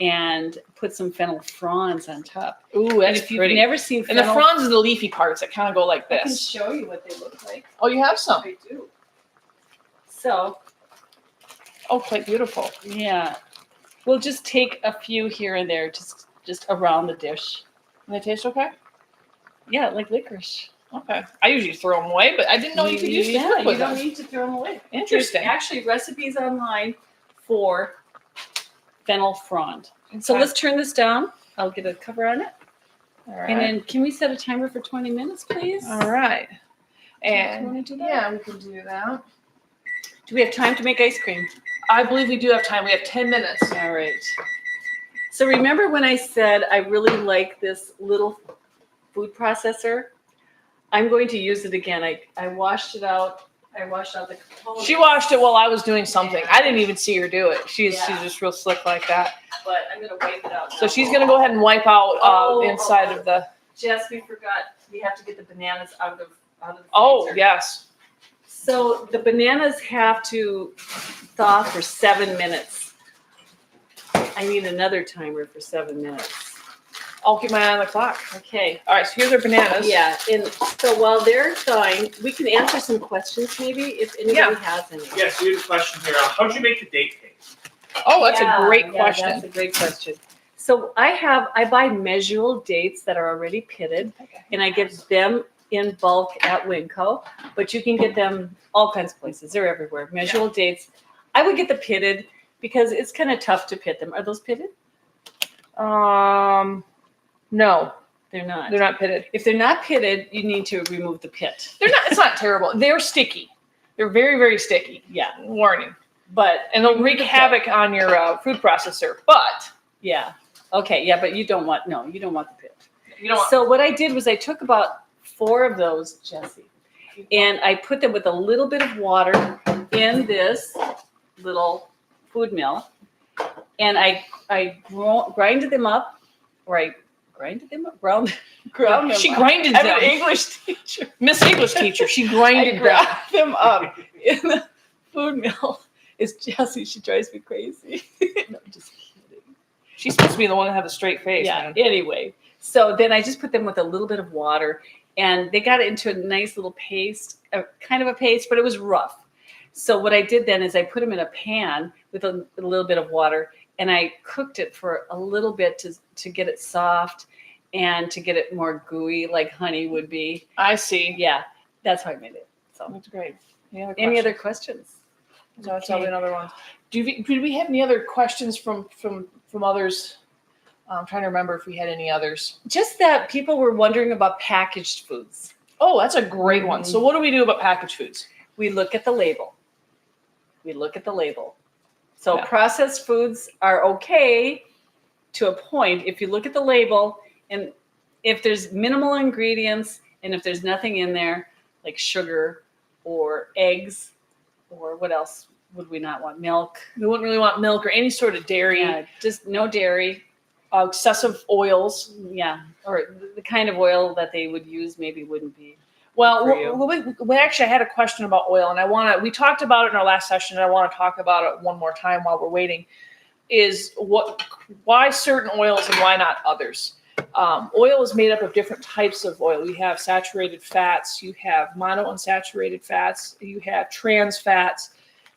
and put some fennel fronds on top. Ooh, And that's if you've pretty. never seen And the fennel, fronds are the leafy parts that kind of go like I can this. show you what they look like. Oh, you have some. I do. So, Oh, quite beautiful. yeah. We'll just take a few here and there, just around the dish. And they taste okay? Yeah, like licorice. Okay. I usually throw them away, but I didn't know you could use Yeah, food you with don't them. need to throw them away. Interesting. There's actually recipes online for fennel frond. So Okay. let's turn this down. I'll get a cover on it. All right. And then can we set a timer for 20 minutes, please? All right. you And wanna do that? yeah, we can do that. Do we have time to make ice cream? I believe we do have time. We have 10 minutes. All right. So remember when I said I really like this little food processor? I'm going to use it again. I washed it out. I washed out the components. She washed it while I was doing something. I didn't even see her do it. She's Yeah. just real slick like that. But I'm going to wipe it out now. So she's gonna go ahead and wipe out the inside of the. Jess, we forgot. We have to get the bananas out of the Oh freezer. yes. So the bananas have to thaw for 7 minutes. I need another timer for 7 minutes. I'll keep my eye on the clock. Okay. All right. So here's our bananas. Yeah, and so while they're thawing, we can answer some questions maybe if anybody Yeah. has any. Yes, we have a question here. How did you make the date paste? Oh, that's Yeah, a great yeah, question. That's a great question. So I buy measurable dates that are already pitted, and I get them in bulk at Winco, but you can get them all kinds of places. They're everywhere. Measurable dates. I would get the pitted because it's kind of tough to pit them. Are those pitted? No, They're not. they're not pitted. If they're not pitted, you need to remove the pit. They're not. It's not terrible. They're sticky. They're very, very sticky. Yeah, Warning. but And they'll wreak havoc on your food processor. But yeah, okay, yeah, but you don't want the pit. you don't want. So what I did was I took about 4 of those, Jessie, and I put them with a little bit of water in this little food mill, and I grinded them up, or I grinded them up, ground them She up. grinded I'm them. an English teacher. Miss English teacher. She grinded I them. ground them up in the food mill. It's Jessie. She drives me crazy. No, just kidding. She's supposed to be the one that had a straight face. Yeah. Man. Anyway, so then I just put them with a little bit of water, and they got it into a nice little paste, kind of a paste, but it was rough. So what I did then is I put them in a pan with a little bit of water, and I cooked it for a little bit to get it soft and to get it more gooey, like honey would be. I see. Yeah, that's how I made it. So, That's great. any other questions? So that's all another one. Do we have any other questions from others? I'm trying to remember if we had any others. Just that people were wondering about packaged foods. Oh, that's a great one. So what do we do about packaged foods? We look at the label. So processed foods are okay to a point if you look at the label, and if there's minimal ingredients and if there's nothing in there like sugar or eggs or what else would we not want? Milk. We wouldn't really want milk or any sort of dairy. Yeah, just no dairy. Excessive oils. Yeah, or the kind of oil that they would use maybe wouldn't be. Well, For you. we actually had a question about oil, and we talked about it in our last session, and I want to talk about it one more time while we're waiting, is why certain oils and why not others. Oil is made up of different types of oil. You have saturated fats, you have monounsaturated fats, you have trans fats,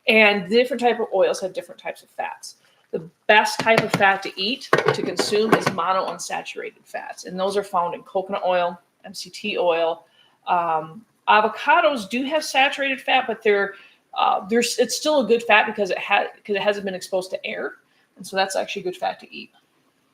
and different type of oils have different types of fats. The best type of fat to eat, to consume, is monounsaturated fats, and those are found in coconut oil, MCT oil. Avocados do have saturated fat, but it's still a good fat because it hasn't been exposed to air, and so that's actually good fat to eat.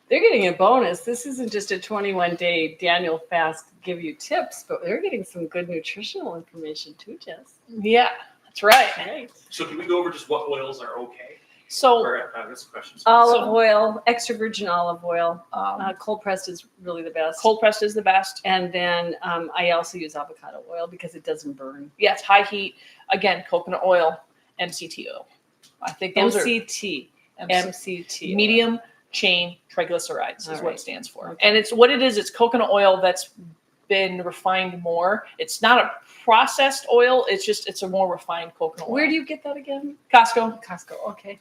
They're getting a bonus. This isn't just a 21-day Daniel fast give you tips, but they're getting some good nutritional information too, Jess. Yeah, that's right. Right. So can we go over just what oils are okay? So Or that's a question. Olive oil, extra virgin olive oil. um, Cold pressed is really the best. cold pressed is the best. And then I also use avocado oil because it doesn't burn. Yeah, it's high heat. Again, coconut oil, MCT oil. I think those MCT. are MCT. medium chain triglycerides All is what right. it stands for. Okay. And it's what it is. It's coconut oil that's been refined more. It's not a processed oil. It's a more refined coconut oil. Where do you get that again? Costco? Costco. Okay.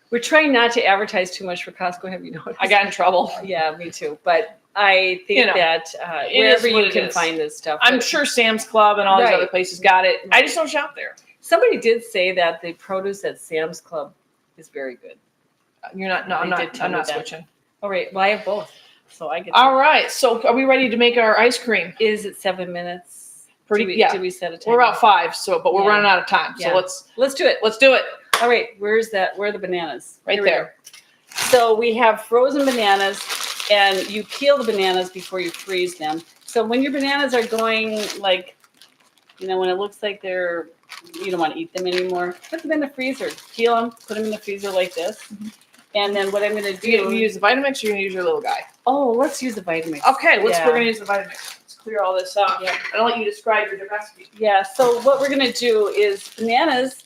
We're trying not to advertise too much for Costco. Have you noticed? I got in trouble. Yeah, me too. But I think that it wherever is what you it can is. find this stuff. I'm but sure Sam's Club and all these Right. other places got it. I just don't shop there. Somebody did say that the produce at Sam's Club is very good. You're not. No, I'm They did not. tell I'm me not that. switching. All right. Well, I have both. So I get All right. So are we ready to make our ice cream? Is it 7 minutes? Pretty. Did we set a time? We're about 5. But we're Yeah. running out of time. So Yeah. let's do it. do it. All right. Where are the bananas? Right Here we there. go. So we have frozen bananas, and you peel the bananas before you freeze them. So when your bananas are going when it looks like you don't want to eat them anymore, put them in the freezer. Peel them, put them in the freezer like this. Mm-hmm. And then what I'm going to do. You use the Vitamix or you're going to use your little guy? Oh, let's use the Vitamix. Okay, we're Yeah. going to use the Vitamix. Let's clear all this up. Yeah. I'll let you describe your recipe. Yeah, so what we're going to do is bananas.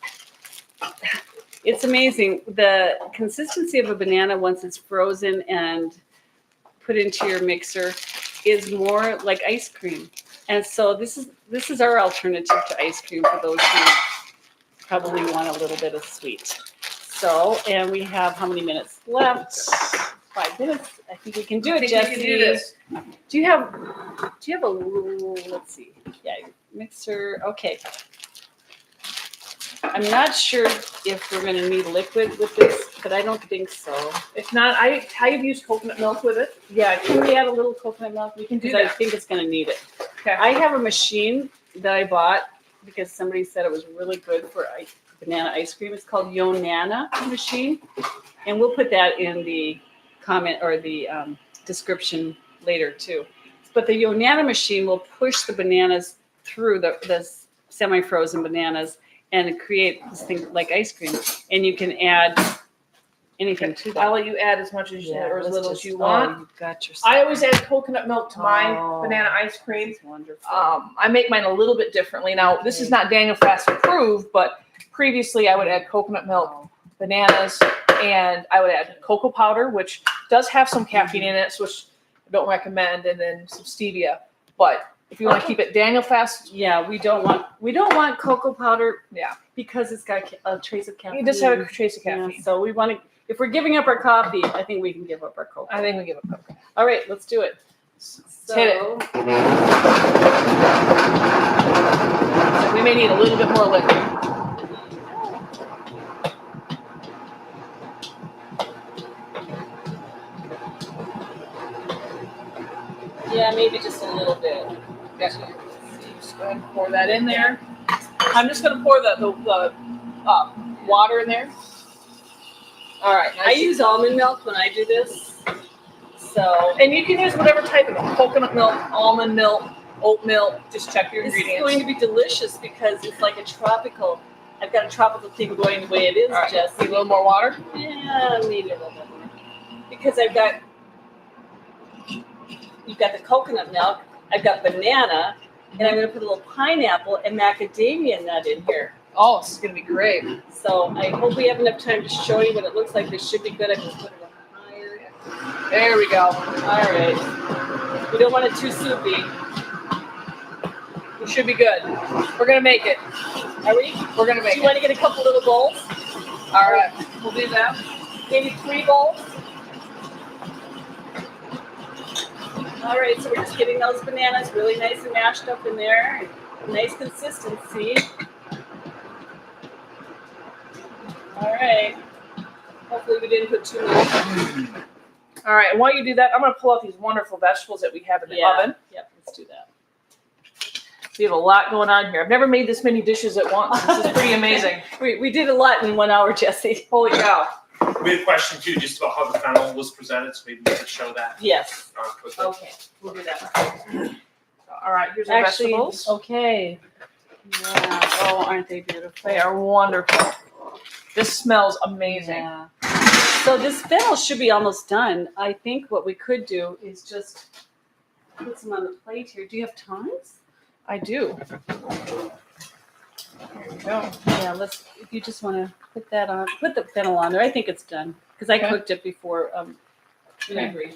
It's amazing. The consistency of a banana once it's frozen and put into your mixer is more like ice cream. And so this is our alternative to ice cream for those who probably want a little bit of sweet. So, and we have how many minutes left? 5 minutes. I think we can do it, Jessie. We can do this. Do you have a little, let's see. Yeah, mixer. Okay. I'm not sure if we're going to need liquid with this, but I don't think so. If not, I've used coconut milk with it. Yeah, can we add a little coconut milk? We can do Because I that. think it's going to need it. Okay. I have a machine that I bought because somebody said it was really good for banana ice cream. It's called Yonana machine, and we'll put that in the comment or the description later too. But the Yonana machine will push the bananas through the semi-frozen bananas and create this thing like ice cream. And you can add anything to that. I'll let you add as much as or as let's little just- as you want. you got your I always add coconut milk to my Oh, banana ice cream. It's wonderful. I make mine a little bit differently. Now, this is not Daniel Fast approved, but previously I would add coconut milk, bananas, and I would add cocoa powder, which does have some caffeine in it, which I don't recommend, and then some stevia. But if you want to keep it Daniel Fast, Yeah, we don't want cocoa powder. Yeah. Because it's got a trace of caffeine. you just have a trace of Yeah, caffeine. so we want to. If we're giving up our coffee, I think we can give up our cocoa. I think we give it cocoa. All right, let's do it. hit it. So we may need a little bit more liquid. Yeah, maybe just a little bit. Just go ahead and pour that in there. I'm just going to pour the water in there. All right. I use almond milk when I do this. So, and you can use whatever type of milk, coconut milk, almond milk, oat milk. Just check your this ingredients. is going to be delicious because it's like a tropical. I've got a tropical thing going the way it is, All right. Jessie. Need a little more water? Yeah, maybe a little bit more. Because you've got the coconut milk, I've got banana, and I'm going to put a little pineapple and macadamia nut in here. Oh, this is going to be great. So I hope we have enough time to show you what it looks like. This should be good. I can put it up higher. There we go. All right. We don't want it too soupy. We should be good. We're going to make it. Are we? We're going to Do make you it. want to get a couple little bowls? All right. We'll do that. Maybe 3 bowls? All right, so we're just getting those bananas really nice and mashed up in there. Nice consistency. All right. Hopefully we didn't put too much. All right. And while you do that, I'm going to pull out these wonderful vegetables that we have in the oven. Yep, let's do that. We have a lot going on here. I've never made this many dishes at once. This is pretty amazing. We did a lot in 1 hour, Jessie. Holy cow. We had a question too, just about how the fennel was presented, so maybe we could show that. Yes. Quickly. Okay, we'll do that. All right. Here's our Actually, vegetables. okay. Yeah. Oh, aren't they beautiful? They are wonderful. This smells amazing. Yeah. So this fennel should be almost done. I think what we could do is just put some on the plate here. Do you have tongs? I do. There we go. Yeah, if you just want to put that on, put the fennel on there. I think it's done because I Okay. cooked it before. Okay.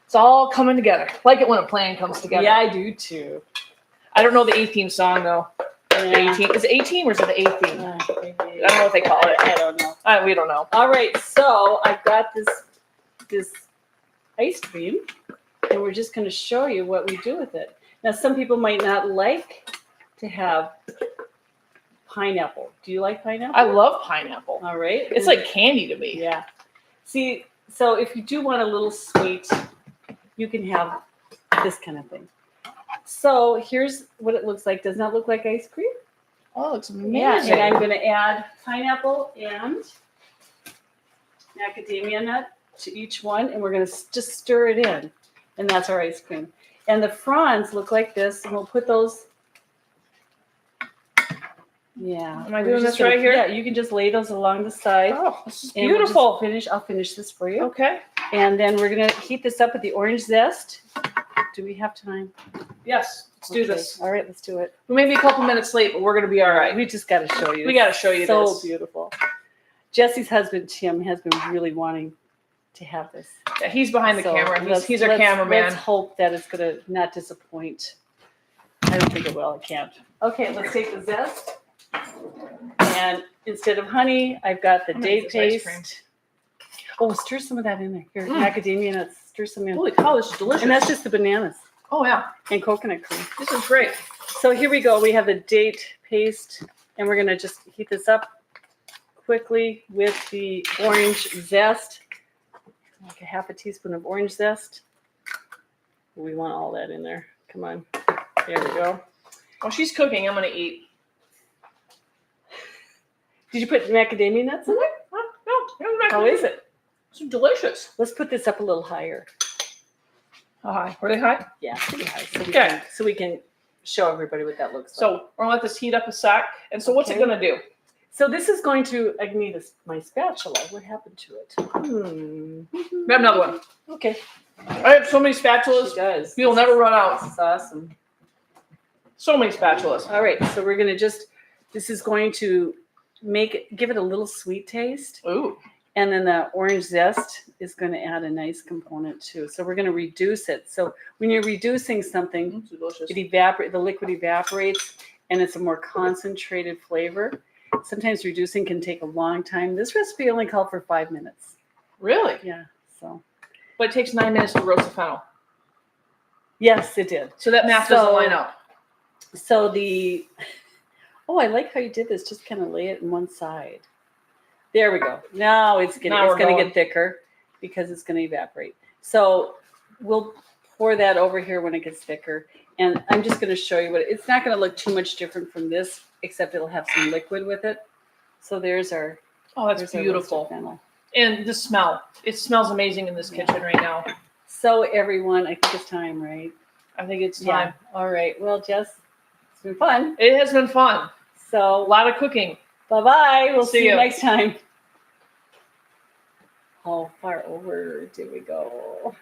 It's all coming together. I like it when a plan comes together. Yeah, I do too. I don't know the A-Team song though. Yeah. A-Team. Is it A-Team or is it the A-Team? I I don't know what they call it. I don't know. We don't know. All right, so I've got this ice cream, and we're just going to show you what we do with it. Now, some people might not like to have pineapple. Do you like pineapple? I love pineapple. All right. It's like candy to me. Yeah. See, so if you do want a little sweet, you can have this kind of thing. So here's what it looks like. Doesn't that look like ice cream? Oh, it looks amazing. Yeah, and I'm going to add pineapple and macadamia nut to each one, and we're going to just stir it in, and that's our ice cream. And the fronds look like this, and we'll put those. Yeah. Am I We're doing just this right here? Yeah, you can just lay those along the side. Oh, this is And we'll just beautiful. I'll finish this for you. Okay. And then we're going to heat this up with the orange zest. Do we have time? Yes. Let's do Okay. this. All right, let's do it. We may be a couple minutes late, but we're going to be all right. We just got to show you. We got to show you so this. beautiful. Jessie's husband, Tim, has been really wanting to have this. Yeah, he's behind the So camera. He's our let's cameraman. hope that it's going to not disappoint. I don't think it will. It can't. Okay, let's take the zest. And instead of honey, I've got the I'm gonna date use this ice paste. Oh, stir some of that in there. Here, Mm. macadamia nuts. Stir some in. Holy cow, this is delicious. And that's just the bananas oh, yeah. and coconut cream. This is great. So here we go. We have the date paste, and we're going to just heat this up quickly with the orange zest, like a half a teaspoon of orange zest. We want all that in there. Come on. There we go. While she's cooking, I'm gonna eat. Did you put macadamia nuts in there? No, How is it? It's delicious. Let's put this up a little higher. How high? Were they high? Yeah, pretty high. Okay. So we can show everybody what that looks like. So we're gonna let this heat up a sec. And so what's it Okay. gonna do? So this is going to, I need my spatula. What happened to it? Grab another one. Okay. I have so many It spatulas. does. We'll never run out. This is awesome. So many spatulas. All right. So we're going to this is going to give it a little sweet taste. Ooh. And then the orange zest is going to add a nice component too. So we're going to reduce it. So when you're reducing something, It's delicious. the liquid evaporates and it's a more concentrated flavor. Sometimes reducing can take a long time. This recipe only called for 5 minutes. Really? Yeah. So But it takes 9 minutes to roast the fennel. yes, it did. So that math doesn't line up. So I like how you did this. Just kind of lay it in one side. There we go. Now it's going to get thicker because it's going to evaporate. So we'll pour that over here when it gets thicker. And I'm just going to show you it's not going to look too much different from this, except it'll have some liquid with it. So there's our, Oh, that's our beautiful. roasted fennel. And the smell. It smells amazing in this kitchen right now. So everyone, I think it's time, right? I think it's time. Yeah. All right. Well, Jess, it's been fun. It has been fun. A So lot of cooking. bye-bye. We'll see you you. next time. How far over did we go?